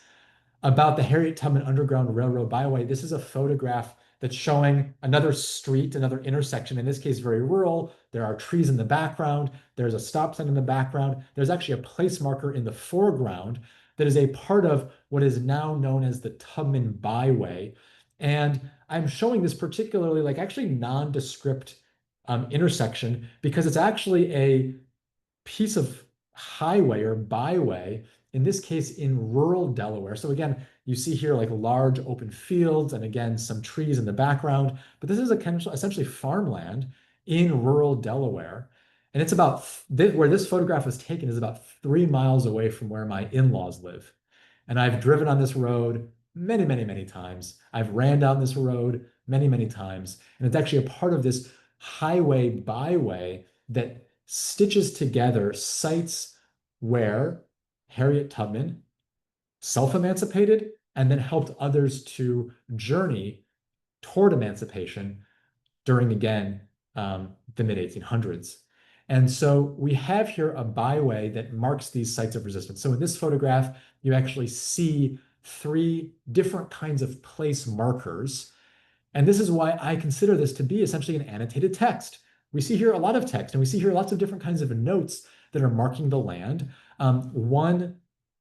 S4: about the Harriet Tubman Underground Railroad Byway. This is a photograph that's showing another street, another intersection, in this case, very rural. There are trees in the background. There's a stop sign in the background. There's actually a place marker in the foreground that is a part of what is now known as the Tubman Byway. And I'm showing this particularly like actually nondescript intersection because it's actually a piece of highway or byway, in this case in rural Delaware. So again, you see here like large open fields and again, some trees in the background, but this is essentially farmland in rural Delaware. And it's about, where this photograph was taken is about 3 miles away from where my in-laws live. And I've driven on this road many, many, many times. I've ran down this road many, many times. And it's actually a part of this highway byway that stitches together sites where Harriet Tubman self-emancipated and then helped others to journey toward emancipation during, again, the mid-1800s. And so we have here a byway that marks these sites of resistance. So in this photograph, you actually see 3 different kinds of place markers. And this is why I consider this to be essentially an annotated text. We see here a lot of text, and we see here lots of different kinds of notes that are marking the land. One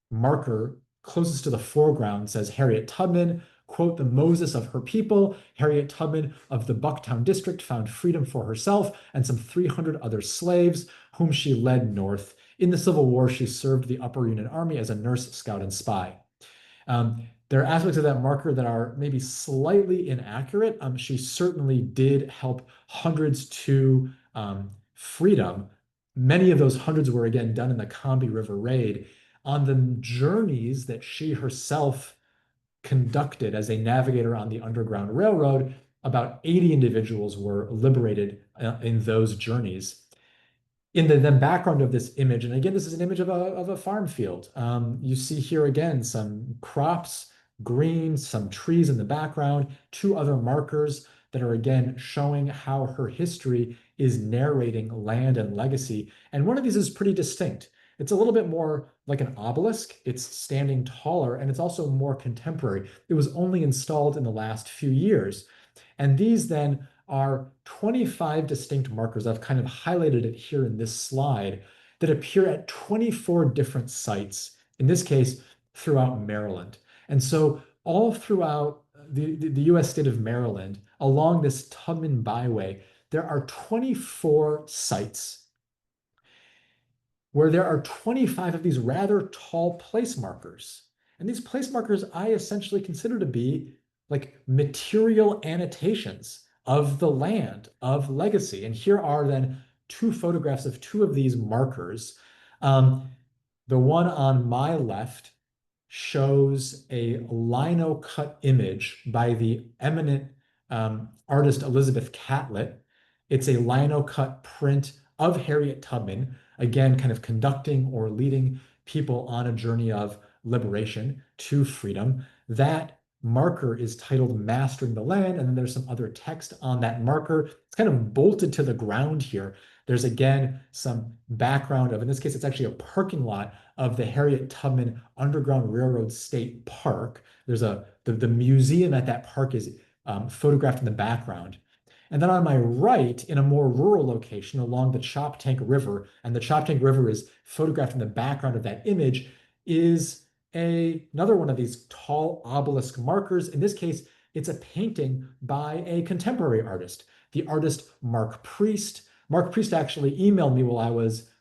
S4: marker closest to the foreground says Harriet Tubman, quote, the Moses of her people, Harriet Tubman of the Bucktown district found freedom for herself and some 300 other slaves whom she led north. In the Civil War, she served the Upper Union Army as a nurse, scout, and spy. There are aspects of that marker that are maybe slightly inaccurate. She certainly did help hundreds to freedom. Many of those hundreds were, again, done in the Combahee River Raid. On the journeys that she herself conducted as a navigator on the Underground Railroad, about 80 individuals were liberated in those journeys. In the background of this image, and again, this is an image of a farm field. You see here again some crops, green, some trees in the background, 2 other markers that are again showing how her history is narrating land and legacy. And one of these is pretty distinct. It's a little bit more like an obelisk. It's standing taller, and it's also more contemporary. It was only installed in the last few years. And these then are 25 distinct markers. I've kind of highlighted it here in this slide that appear at 24 different sites, in this case, throughout Maryland. And so all throughout the US state of Maryland, along this Tubman Byway, there are 24 sites where there are 25 of these rather tall place markers. And these place markers I essentially consider to be like material annotations of the land, of legacy. And here are then 2 photographs of 2 of these markers. The one on my left shows a lino cut image by the eminent artist Elizabeth Catlett. It's a lino cut print of Harriet Tubman, again, kind of conducting or leading people on a journey of liberation to freedom. That marker is titled Mastering the Land, and then there's some other text on that marker. It's kind of bolted to the ground here. There's again some background of, in this case, it's actually a parking lot of the Harriet Tubman Underground Railroad State Park. There's the museum at that park is photographed in the background. And then on my right, in a more rural location along the Choptank River, and the Choptank River is photographed in the background of that image, is another one of these tall obelisk markers. In this case, it's a painting by a contemporary artist, the artist Mark Priest. Mark Priest actually emailed me while I was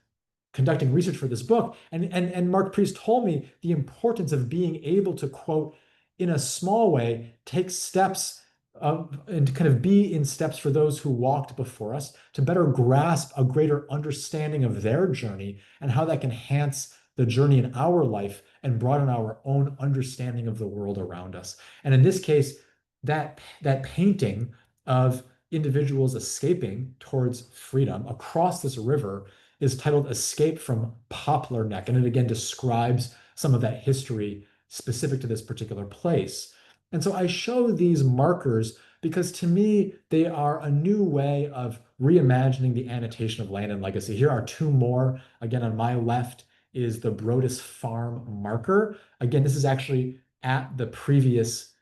S4: conducting research for this book, and Mark Priest told me the importance of being able to, quote, in a small way, take steps and kind of be in steps for those who walked before us to better grasp a greater understanding of their journey and how that can enhance the journey in our life and broaden our own understanding of the world around us. And in this case, that painting of individuals escaping towards freedom across this river is titled Escape from Poplar Neck. And it again describes some of that history specific to this particular place. And so I show these markers because to me, they are a new way of reimagining the annotation of land and legacy. Here are two more. Again, on my left is the Brodus Farm marker. Again, this is actually at the previous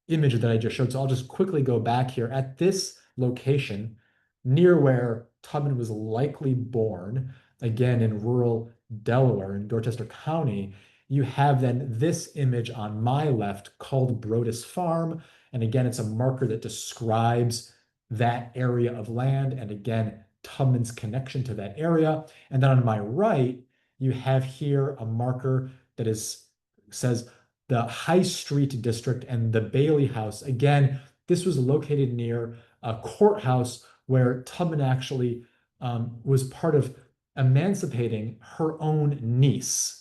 S4: image that I just showed. So I'll just quickly go back here. At this location, near where Tubman was likely born, again in rural Delaware in Dorchester County, you have then this image on my left called Brodus Farm. And again, it's a marker that describes that area of land and again, Tubman's connection to that area. And then on my right, you have here a marker that says the High Street District and the Bailey House. Again, this was located near a courthouse where Tubman actually was part of emancipating her own niece.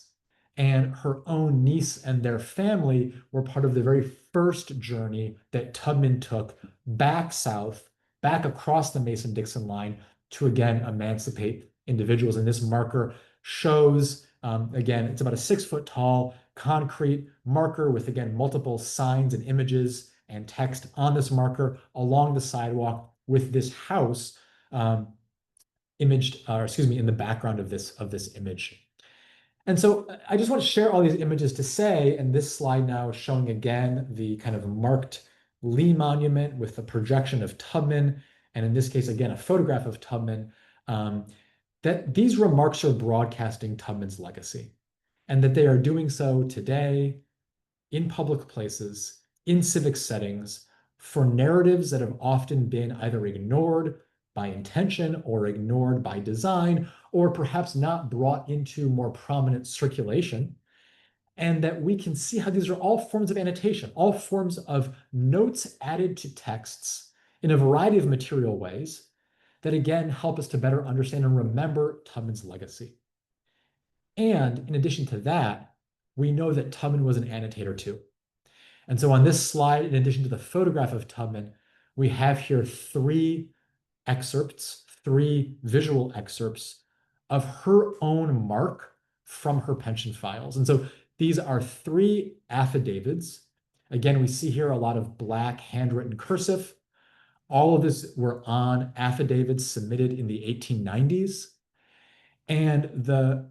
S4: And her own niece and their family were part of the very first journey that Tubman took back south, back across the Mason-Dixon line to again emancipate individuals. And this marker shows, again, it's about a 6-foot tall concrete marker with, again, multiple signs and images and text on this marker along the sidewalk with this house imaged, or excuse me, in the background of this image. And so I just want to share all these images to say, and this slide now showing again the kind of marked Lee monument with the projection of Tubman, and in this case, again, a photograph of Tubman, that these remarks are broadcasting Tubman's legacy, and that they are doing so today in public places, in civic settings, for narratives that have often been either ignored by intention or ignored by design, or perhaps not brought into more prominent circulation, and that we can see how these are all forms of annotation, all forms of notes added to texts in a variety of material ways that again help us to better understand and remember Tubman's legacy. And in addition to that, we know that Tubman was an annotator too. And so on this slide, in addition to the photograph of Tubman, we have here three visual excerpts of her own mark from her pension files. And so these are 3 affidavits. Again, we see here a lot of black handwritten cursive. All of this were on affidavits submitted in the 1890s. And the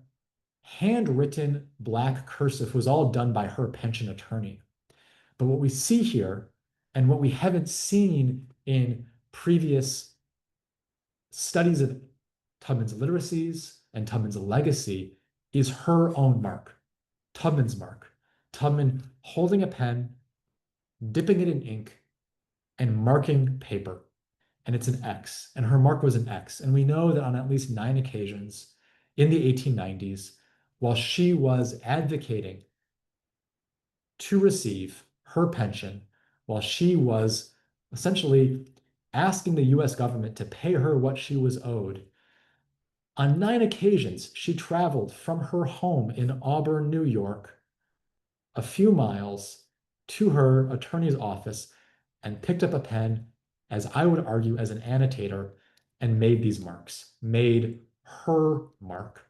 S4: handwritten black cursive was all done by her pension attorney. But what we see here, and what we haven't seen in previous studies of Tubman's literacies and Tubman's legacy, is her own mark, Tubman's mark. Tubman holding a pen, dipping it in ink, and marking paper. And it's an X, and her mark was an X. And we know that on at least 9 occasions in the 1890s, while she was advocating to receive her pension, while she was essentially asking the US government to pay her what she was owed, on 9 occasions, she traveled from her home in Auburn, New York, a few miles to her attorney's office and picked up a pen, as I would argue, as an annotator, and made these marks, made her mark.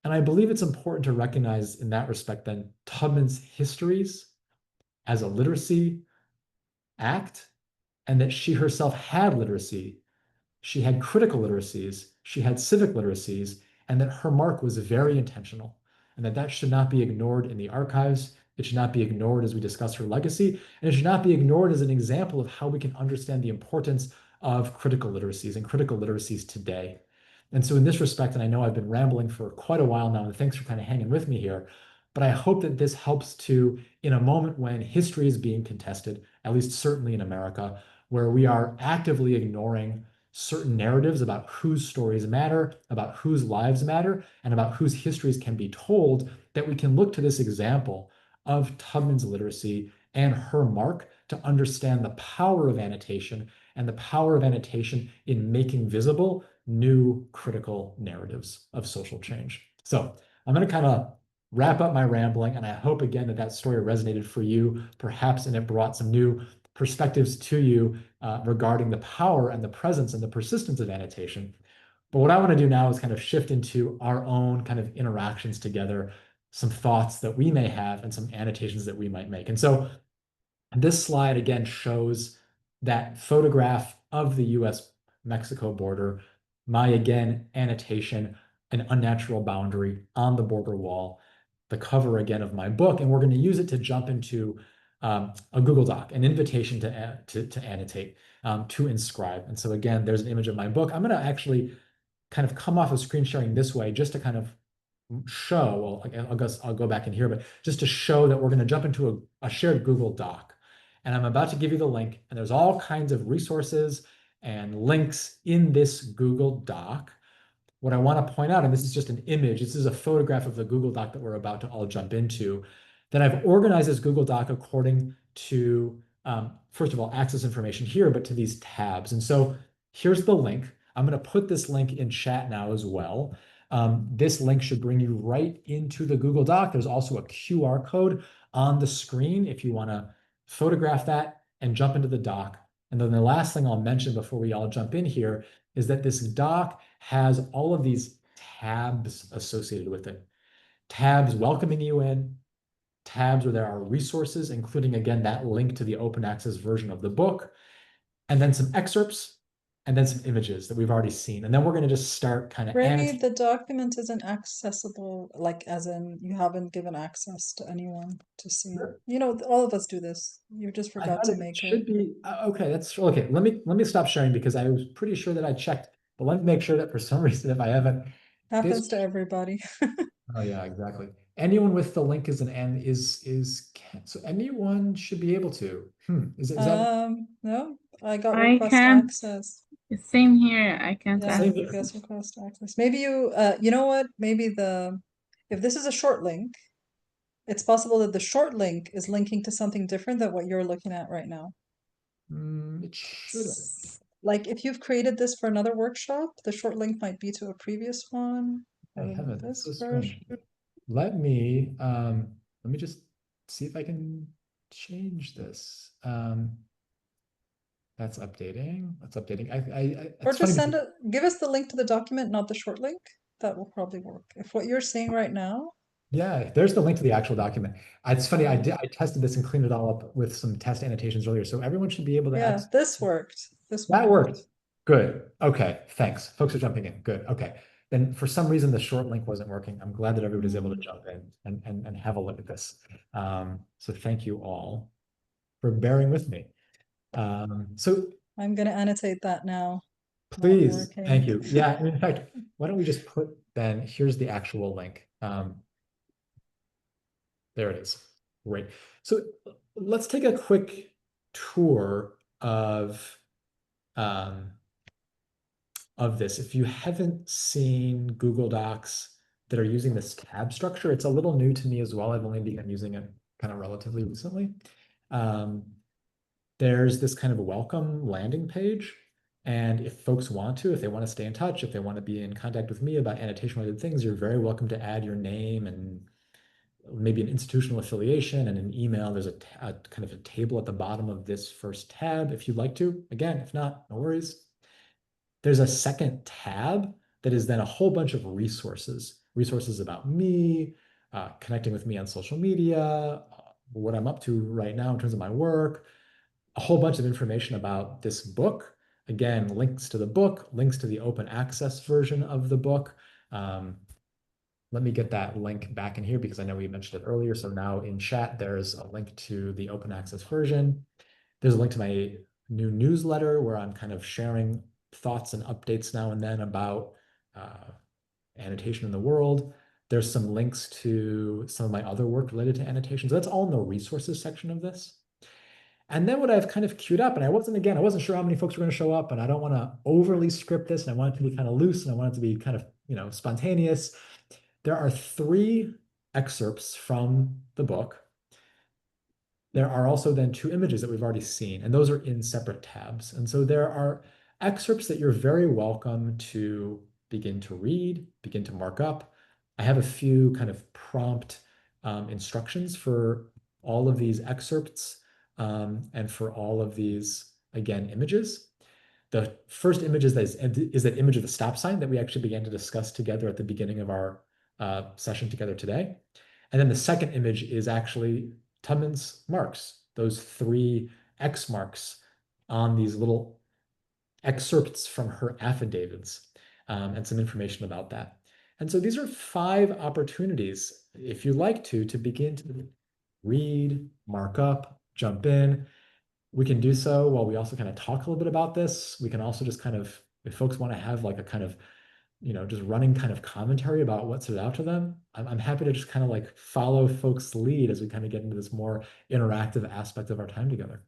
S4: And I believe it's important to recognize in that respect then Tubman's histories as a literacy act, and that she herself had literacy. She had critical literacies, she had civic literacies, and that her mark was very intentional, and that should not be ignored in the archives. It should not be ignored as we discuss her legacy, and it should not be ignored as an example of how we can understand the importance of critical literacies and critical literacies today. And so in this respect, and I know I've been rambling for quite a while now, and thanks for kind of hanging with me here, but I hope that this helps to, in a moment when history is being contested, at least certainly in America, where we are actively ignoring certain narratives about whose stories matter, about whose lives matter, and about whose histories can be told, that we can look to this example of Tubman's literacy and her mark to understand the power of annotation and the power of annotation in making visible new critical narratives of social change. So I'm going to kind of wrap up my rambling, and I hope again that that story resonated for you, perhaps, and it brought some new perspectives to you regarding the power and the presence and the persistence of annotation. But what I want to do now is kind of shift into our own kind of interactions together, some thoughts that we may have and some annotations that we might make. And so this slide again shows that photograph of the US-Mexico border, my again annotation, an unnatural boundary on the border wall, the cover again of my book, and we're going to use it to jump into a Google Doc, an invitation to annotate, to inscribe. And so again, there's an image of my book. I'm going to actually kind of come off of screen sharing this way just to kind of show, well, I guess I'll go back in here, but just to show that we're going to jump into a shared Google Doc. And I'm about to give you the link, and there's all kinds of resources and links in this Google Doc. What I want to point out, and this is just an image, this is a photograph of the Google Doc that we're about to all jump into, that I've organized this Google Doc according to, first of all, access information here, but to these tabs. And so here's the link. I'm going to put this link in chat now as well. This link should bring you right into the Google Doc. There's also a QR code on the screen if you want to photograph that and jump into the doc. And then the last thing I'll mention before we all jump in here is that this doc has all of these tabs associated with it. Tabs welcoming you in, tabs where there are resources, including, again, that link to the open access version of the book, and then some excerpts, and then some images that we've already seen. And then we're going to just start kind of
S1: Remi, the document isn't accessible, like as in you haven't given access to anyone to see it. You know, all of us do this. You just forgot to make it.
S4: Should be okay. That's okay. Let me stop sharing because I was pretty sure that I checked, but let me make sure that for some reason, if I haven't,
S1: Happens to everybody.
S4: Oh yeah, exactly. Anyone with the link is so anyone should be able to. Is that
S1: no, I got request access.
S5: Same here. I can't
S1: Yeah,
S5: access.
S1: you guys request access. Maybe you you know what? Maybe if this is a short link, it's possible that the short link is linking to something different than what you're looking at right now.
S4: It should.
S1: Like if you've created this for another workshop, the short link might be to a previous one.
S4: I haven't. That's so
S1: version.
S4: strange. Let me just see if I can change this. That's updating. That's updating.
S1: Or just give us the link to the document, not the short link. That will probably work. If what you're seeing right now.
S4: Yeah, there's the link to the actual document. It's funny, I tested this and cleaned it all up with some test annotations earlier, so everyone should be able to.
S1: Yeah, this worked.
S4: That worked. Good. Okay, thanks. Folks are jumping in. Good. Okay. Then for some reason the short link wasn't working. I'm glad that everybody's able to jump in and have a look at this. So thank you all for bearing with me. So
S1: I'm going to annotate that now.
S4: Please, thank you. Yeah, in fact, why don't we just put then, here's the actual link. There it is. Great. So let's take a quick tour of this. If you haven't seen Google Docs that are using this tab structure, it's a little new to me as well. I've only begun using it kind of relatively recently. There's this kind of welcome landing page. And if folks want to, if they want to stay in touch, if they want to be in contact with me about annotation-related things, you're very welcome to add your name and maybe an institutional affiliation and an email. There's a kind of a table at the bottom of this first tab if you'd like to. Again, if not, no worries. There's a second tab that is then a whole bunch of resources about me, connecting with me on social media, what I'm up to right now in terms of my work, a whole bunch of information about this book. Again, links to the book, links to the open access version of the book. Let me get that link back in here because I know we mentioned it earlier. So now in chat, there's a link to the open access version. There's a link to my new newsletter where I'm kind of sharing thoughts and updates now and then about annotation in the world. There's some links to some of my other work related to annotation. So that's all in the resources section of this. And then what I've kind of queued up, and I wasn't sure how many folks were going to show up, and I don't want to overly script this, and I want it to be kind of loose, and I want it to be kind of, spontaneous. There are 3 excerpts from the book. There are also then 2 images that we've already seen, and those are in separate tabs. And so there are excerpts that you're very welcome to begin to read, begin to mark up. I have a few kind of prompt instructions for all of these excerpts and for all of these, again, images. The first image is that image of the stop sign that we actually began to discuss together at the beginning of our session together today. And then the second image is actually Tubman's marks, those 3 X marks on these little excerpts from her affidavits and some information about that. And so these are 5 opportunities, if you like to begin to read, mark up, jump in. We can do so while we also kind of talk a little bit about this. We can also just kind of, if folks want to have like a kind of, just running kind of commentary about what stood out to them, I'm happy to just kind of like follow folks' lead as we kind of get into this more interactive aspect of our time together.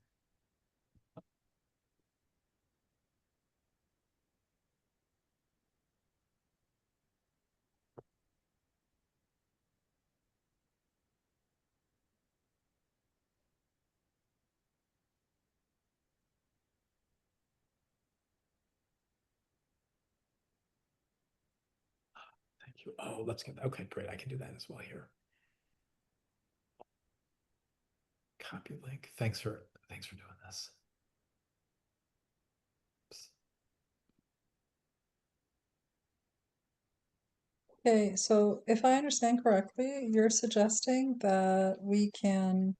S4: Thank you. Oh, okay, great. I can do that as well here. Copy link. Thanks for doing this. Oops.
S1: Okay, so if I understand correctly, you're suggesting that we can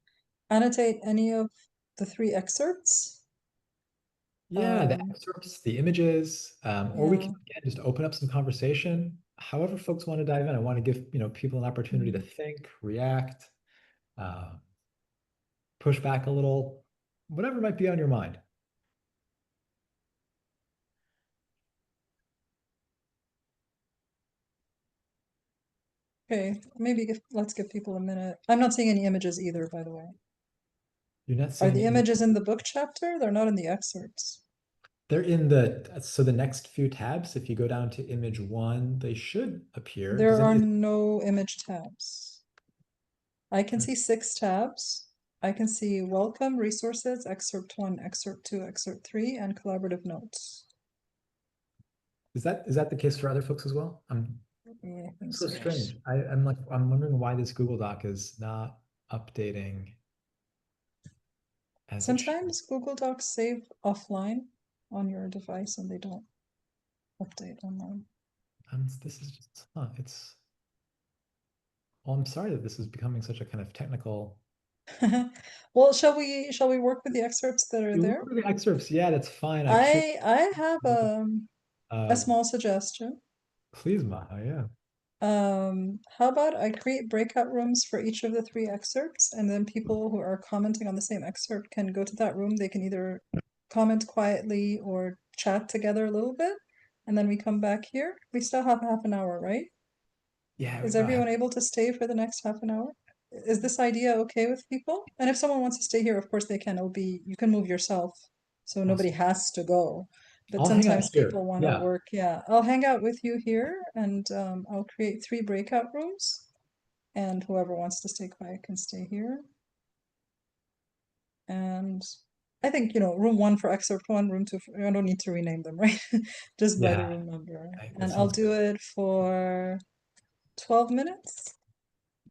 S1: annotate any of the 3 excerpts?
S4: Yeah, the excerpts, the images, or we can
S1: Yeah.
S4: again just open up some conversation. However folks want to dive in. I want to give people an opportunity to think, react, push back a little, whatever might be on your mind.
S1: Okay, maybe let's give people a minute. I'm not seeing any images either, by the way.
S4: You're not
S1: Are
S4: seeing
S1: the
S4: any
S1: images in the book chapter? They're not in the excerpts.
S4: They're in so the next few tabs, if you go down to image 1, they should appear.
S1: There are no image tabs. I can see 6 tabs. I can see welcome, resources, excerpt 1, excerpt 2, excerpt 3, and collaborative notes.
S4: Is that the case for other folks as well?
S1: Yeah, I think
S4: So
S1: so.
S4: strange. I'm wondering why this Google Doc is not updating as it should.
S1: Sometimes Google Docs save offline on your device and they don't update online.
S4: This is just, well, I'm sorry that this is becoming such a kind of technical.
S1: Well, shall we work with the excerpts that are there?
S4: Work with the excerpts, yeah, that's fine.
S1: I have a small suggestion.
S4: Please, Maha, yeah.
S1: How about I create breakout rooms for each of the 3 excerpts, and then people who are commenting on the same excerpt can go to that room. They can either comment quietly or chat together a little bit, and then we come back here. We still have half an hour, right?
S4: Yeah.
S1: Is everyone able to stay for the next half an hour? Is this idea okay with people? And if someone wants to stay here, of course they can. You can move yourself, so nobody has to go. But
S4: I'll hang out
S1: sometimes
S4: here.
S1: people want to work. Yeah, I'll hang out with you here, and I'll create 3 breakout rooms, and whoever wants to stay quiet can stay here. And I think, room 1 for excerpt 1, room 2 I don't need to rename them, right? Just by the room number. And I'll do it for 12 minutes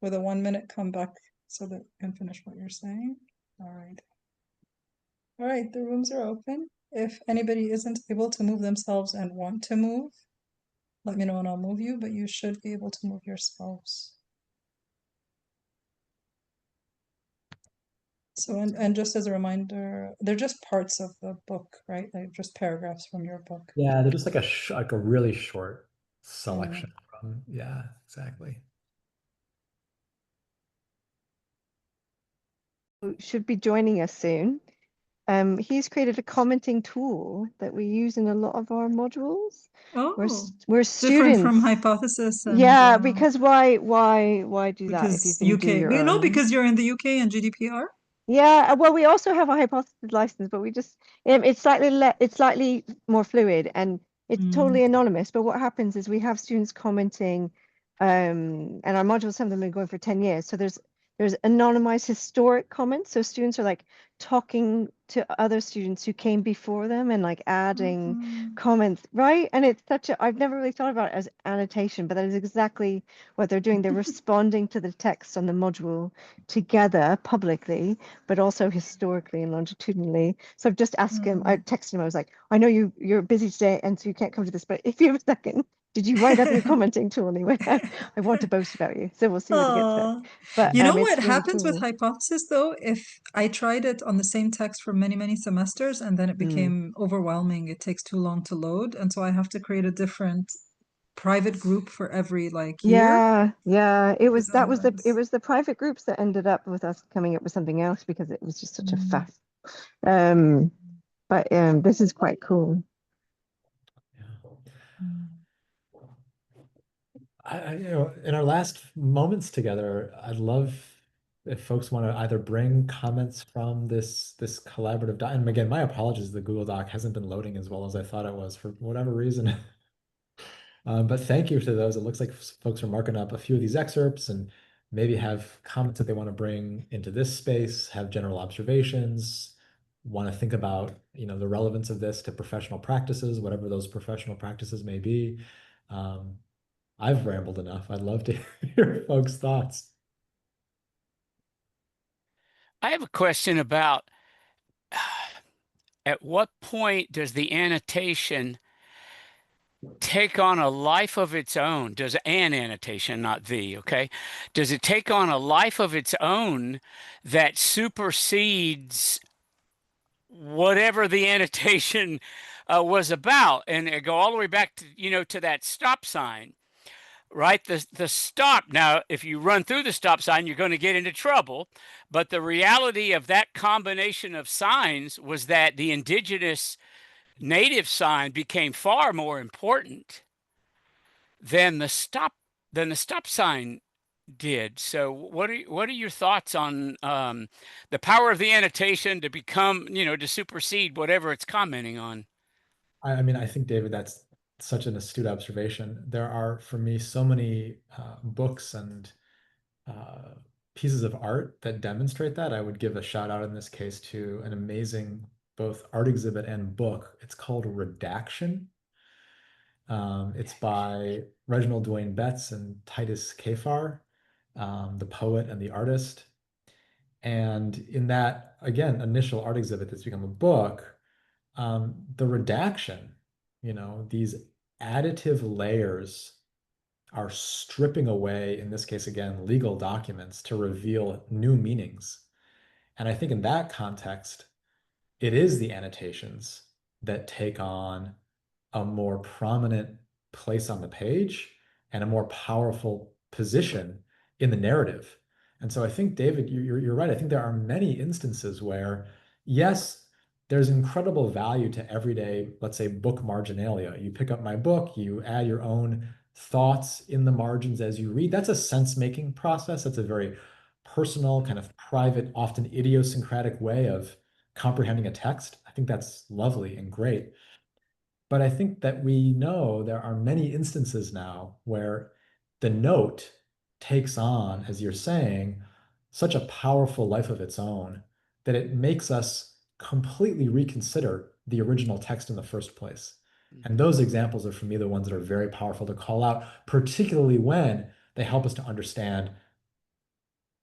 S1: with a 1 minute comeback so that you can finish what you're saying. All right, the rooms are open. If anybody isn't able to move themselves and want to move, let me know and I'll move you, but you should be able to move yourselves. So, and just as a reminder, they're just parts of the book, right? They're just paragraphs from your book.
S4: Yeah, they're just like a really short selection from, yeah, exactly.
S6: Should be joining us soon.
S2: he's created a commenting tool that we use in a lot of our modules.
S1: Oh,
S2: We're
S1: different from
S2: students.
S1: hypothesis and
S2: Yeah, because why do that if you
S1: because
S2: can
S1: UK.
S2: do your
S1: You know,
S2: own?
S1: because you're in the UK and GDPR.
S2: Yeah, well, we also have a hypothesis license, but we just it's slightly more fluid and it's totally anonymous. But what happens is we have students commenting, and our modules, some of them have been going for 10 years. So there's anonymized historic comments. So students are like talking to other students who came before them and like adding comments, right? And it's such a, I've never really thought about it as annotation, but that is exactly what they're doing. They're responding to the text on the module together publicly, but also historically and longitudinally. So I've just asked him, I texted him, I was like, I know you're busy today and so you can't come to this, but if you have a second, did you write up your commenting tool? And he went, I want to boast about you. So we'll see what he gets back. But
S1: you know
S2: it's
S1: what
S2: really
S1: happens with
S2: cool.
S1: hypothesis though, if I tried it on the same text for many semesters and then it became overwhelming, it takes too long to load, and so I have to create a different private group for every like year.
S2: Yeah, it was
S1: Otherwise...
S2: it was the private groups that ended up with us coming up with something else because it was just such a fast. But this is quite cool.
S4: You know, in our last moments together, I'd love if folks want to either bring comments from this collaborative doc. And again, my apologies, the Google Doc hasn't been loading as well as I thought it was for whatever reason. But thank you to those. It looks like folks are marking up a few of these excerpts and maybe have comments that they want to bring into this space, have general observations, want to think about, you know, the relevance of this to professional practices, whatever those professional practices may be. I've rambled enough. I'd love to hear folks' thoughts.
S6: I have a question about at what point does the annotation take on a life of its own? Does an annotation, not the, okay? Does it take on a life of its own that supersedes whatever the annotation was about, and go all the way back to, you know, to that stop sign, right? The stop. Now, if you run through the stop sign, you're going to get into trouble. But the reality of that combination of signs was that the indigenous native sign became far more important than the stop sign did. So what are your thoughts on the power of the annotation to become, you know, to supersede whatever it's commenting on?
S4: I mean, I think, David, that's such an astute observation. There are, for me, so many books and pieces of art that demonstrate that. I would give a shout out in this case to an amazing both art exhibit and book. It's called Redaction. It's by Reginald Dwayne Betts and Titus Kaphar, the poet and the artist. And in that, again, initial art exhibit that's become a book, the redaction, you know, these additive layers are stripping away, in this case, again, legal documents to reveal new meanings. And I think in that context, it is the annotations that take on a more prominent place on the page and a more powerful position in the narrative. And so I think, David, you're right. I think there are many instances where, yes, there's incredible value to everyday, let's say, book marginalia. You pick up my book, you add your own thoughts in the margins as you read. That's a sense-making process. That's a very personal, kind of private, often idiosyncratic way of comprehending a text. I think that's lovely and great. But I think that we know there are many instances now where the note takes on, as you're saying, such a powerful life of its own that it makes us completely reconsider the original text in the first place. And those examples are, for me, the ones that are very powerful to call out, particularly when they help us to understand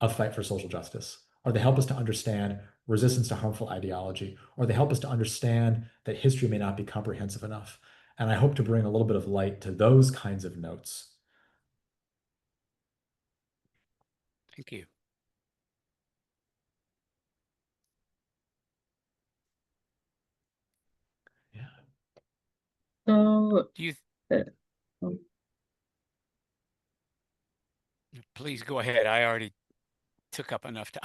S4: a fight for social justice, or they help us to understand resistance to harmful ideology, or they help us to understand that history may not be comprehensive enough. And I hope to bring a little bit of light to those kinds of notes.
S6: Thank you.
S4: Yeah.
S5: So,
S6: Do you
S5: oh,
S6: please go ahead? I already took up enough time.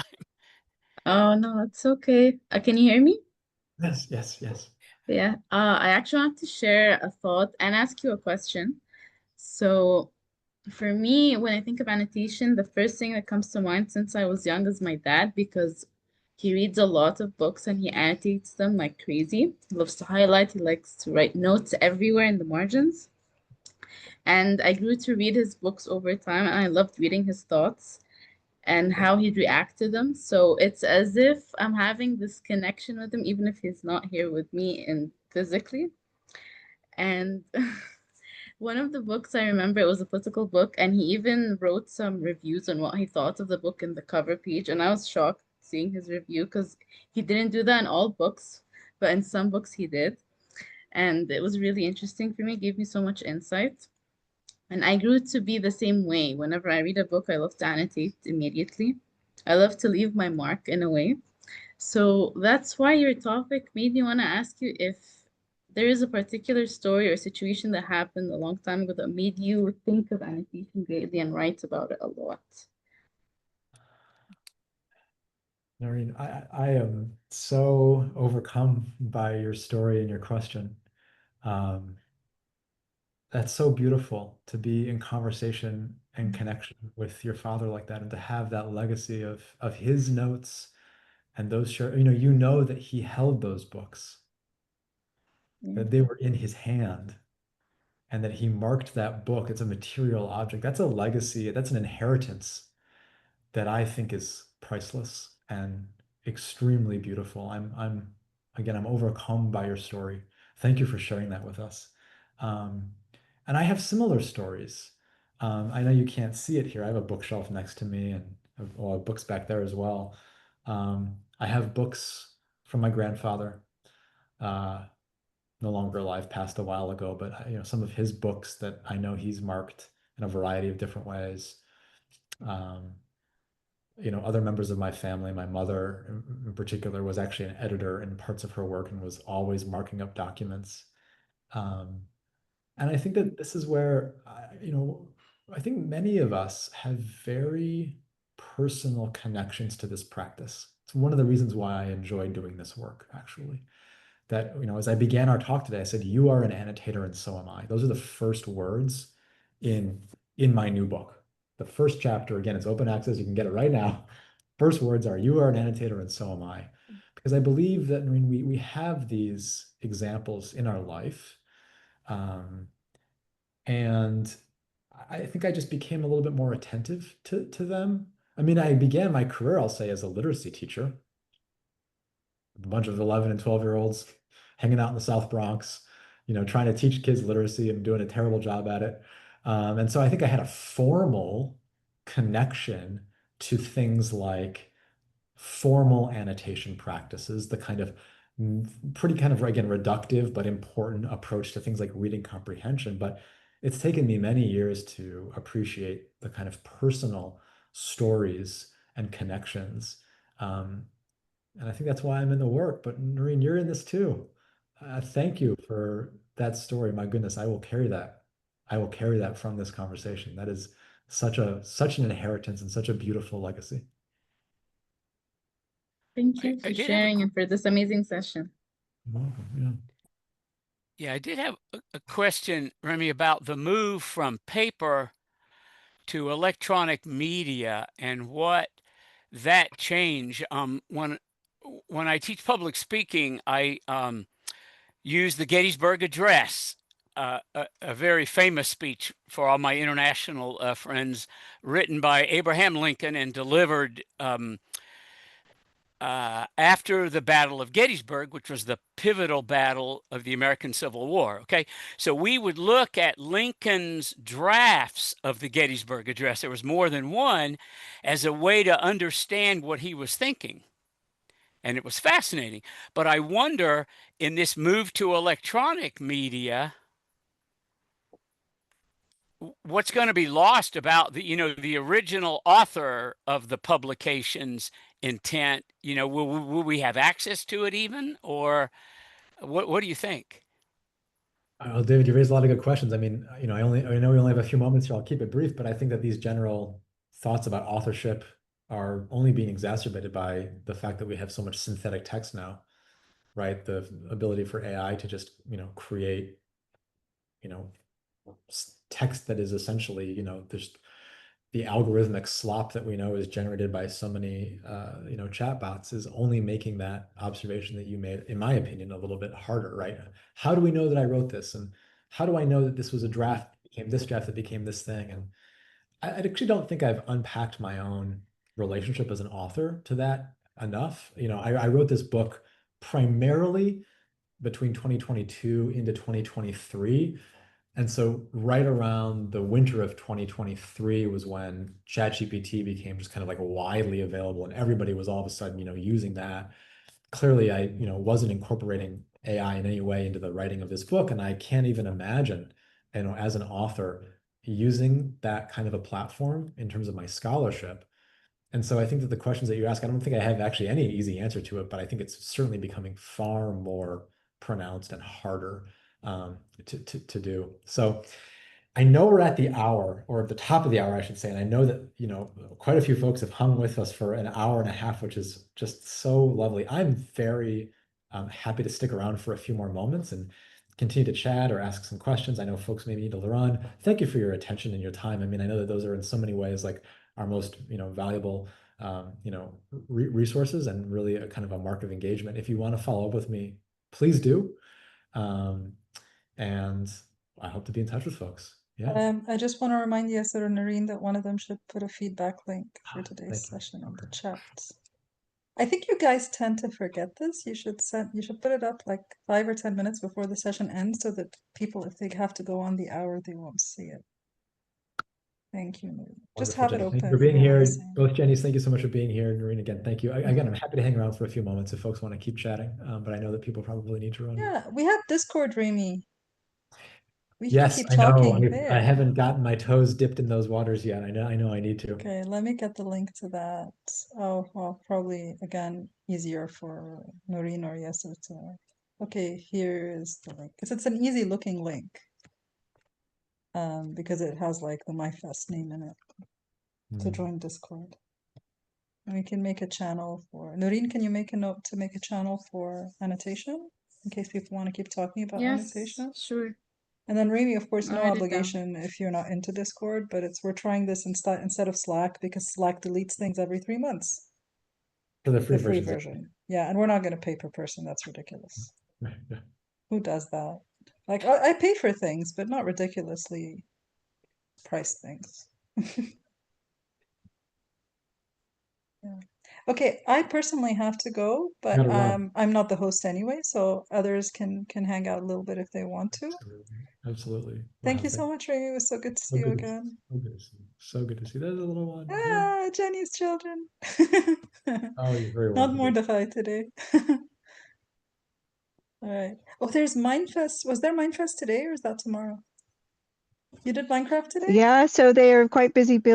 S5: oh no, it's okay. Can you hear me?
S4: Yes, yes, yes.
S5: Yeah, I actually want to share a thought and ask you a question. So, for me, when I think of annotation, the first thing that comes to mind since I was young is my dad, because he reads a lot of books and he annotates them like crazy. He loves to highlight, he likes to write notes everywhere in the margins. And I grew to read his books over time, and I loved reading his thoughts and how he'd react to them. So it's as if I'm having this connection with him, even if he's not here with me in physically. And one of the books I remember, it was a political book, and he even wrote some reviews on what he thought of the book in the cover page. And I was shocked seeing his review because he didn't do that in all books, but in some books he did. And it was really interesting for me, it gave me so much insight. And I grew to be the same way. Whenever I read a book, I love to annotate immediately. I love to leave my mark in a way. So that's why your topic made me want to ask you if there is a particular story or situation that happened a long time ago that made you think of annotation greatly and write about it a lot.
S4: Noreen, I am so overcome by your story and your question. Um, that's so beautiful to be in conversation and connection with your father like that, and to have that legacy of his notes and those share, you know that he held those books, that they were in his hand, and that he marked that book. It's a material object. That's a legacy. That's an inheritance that I think is priceless and extremely beautiful. I'm overcome by your story. Thank you for sharing that with us. Um, and I have similar stories. I know you can't see it here. I have a bookshelf next to me and books back there as well. I have books from my grandfather, uh, no longer alive, passed a while ago, but some of his books that I know he's marked in a variety of different ways. Um, other members of my family, my mother in particular, was actually an editor in parts of her work and was always marking up documents. Um, and I think that this is where, I think many of us have very personal connections to this practice. It's one of the reasons why I enjoy doing this work, actually. That, as I began our talk today, I said, you are an annotator and so am I. Those are the first words in my new book. The first chapter, again, it's open access. You can get it right now. First words are, you are an annotator and so am I. Because I believe that, we have these examples in our life. And I think I just became a little bit more attentive to them. I began my career, I'll say, as a literacy teacher. A bunch of 11 and 12-year-olds hanging out in the South Bronx, trying to teach kids literacy and doing a terrible job at it. And so I think I had a formal connection to things like formal annotation practices, the kind of pretty kind of, again, reductive but important approach to things like reading comprehension. But it's taken me many years to appreciate the kind of personal stories and connections. And I think that's why I'm in the work. But Noreen, you're in this too. Thank you for that story. My goodness, I will carry that. I will carry that from this conversation. That is such an inheritance and such a beautiful legacy.
S5: Thank you for sharing and for this amazing session.
S4: You're welcome. Yeah.
S6: Yeah, I did have a question, Remi, about the move from paper to electronic media and what that change. When I teach public speaking, I use the Gettysburg Address, a very famous speech for all my international friends, written by Abraham Lincoln and delivered after the Battle of Gettysburg, which was the pivotal battle of the American Civil War. Okay, so we would look at Lincoln's drafts of the Gettysburg Address. There was more than one, as a way to understand what he was thinking. And it was fascinating. But I wonder, in this move to electronic media, what's going to be lost about the original author of the publication's intent? Will we have access to it even, or what do you think?
S4: Well, David, you raised a lot of good questions. I know we only have a few moments here. I'll keep it brief, but I think that these general thoughts about authorship are only being exacerbated by the fact that we have so much synthetic text now. right? The ability for AI to just, create, text that is essentially, there's the algorithmic slop that we know is generated by so many, chatbots is only making that observation that you made, in my opinion, a little bit harder, right? How do we know that I wrote this? And how do I know that this was a draft that became this draft that became this thing? And I actually don't think I've unpacked my own relationship as an author to that enough. I wrote this book primarily between 2022 into 2023. And so right around the winter of 2023 was when ChatGPT became just kind of like widely available and everybody was all of a sudden, using that. Clearly, I, wasn't incorporating AI in any way into the writing of this book. And I can't even imagine, as an author, using that kind of a platform in terms of my scholarship. And so I think that the questions that you ask, I don't think I have actually any easy answer to it, but I think it's certainly becoming far more pronounced and harder to do. So I know we're at the hour, or at the top of the hour, I should say, and I know that quite a few folks have hung with us for an hour and a half, which is just so lovely. I'm very happy to stick around for a few more moments and continue to chat or ask some questions. I know folks maybe need to run. Thank you for your attention and your time. I mean, I know that those are in so many ways like our most valuable resources and really a kind of a mark of engagement. If you want to follow up with me, please do. And I hope to be in touch with folks. Yeah.
S1: I just want to remind Yasser and Noreen that one of them should put a feedback link for today's
S4: Thank you.
S1: session in the chat. I think you guys tend to forget this. You should put it up like 5 or 10 minutes before the session ends so that people, if they have to go on the hour, they won't see it. Thank you, Noreen. Just
S4: Wonderful,
S1: have
S4: Jenny.
S1: it
S4: Thank
S1: open.
S4: you for being here.
S1: Listening.
S4: Both Jenny's, thank you so much for being here. Noreen, again, thank you. Again, I'm happy to hang around for a few moments if folks want to keep chatting, but I know that people probably need to run.
S1: Yeah, we have Discord, Remi. We can
S4: Yes,
S1: keep
S4: I know.
S1: talking
S4: I
S1: there.
S4: haven't gotten my toes dipped in those waters yet. I know I need to.
S1: Okay, let me get the link to that. Oh, well, probably again easier for Noreen or Yasser to. Okay, here is the link. Because it's an easy looking link. Because it has like the MYFest name in it to join Discord. And we can make a channel for Noreen. Can you make a note to make a channel for annotation in case people want to keep talking about annotation?
S5: Sure.
S1: And then Remi, of course,
S5: I'll
S1: no
S5: write it
S1: obligation if you're not into Discord, but we're trying this instead of Slack because Slack deletes things every 3 months.
S4: For the free
S1: The free
S4: versions.
S1: version. Yeah, and we're not going to pay per person. That's ridiculous.
S4: Yeah.
S1: Who does that? Like, I pay for things, but not ridiculously priced things. Yeah. Okay, I personally have to go, but
S4: Gotta run.
S1: I'm not the host anyway, so others can hang out a little bit if they want to.
S4: Absolutely.
S1: Thank
S4: Wow,
S1: you so much, Remi. It was so good to
S4: so
S1: see you
S4: good
S1: again.
S4: So good to see you. So good to see. There's a little one. Yeah.
S1: Ah, Jenny's children.
S4: Oh, you're very
S1: Not
S4: welcome.
S1: mortified today. All right. Oh, there's MYFest. Was there MYFest today or is that tomorrow? You did Minecraft today?
S2: Yeah, so they are quite busy building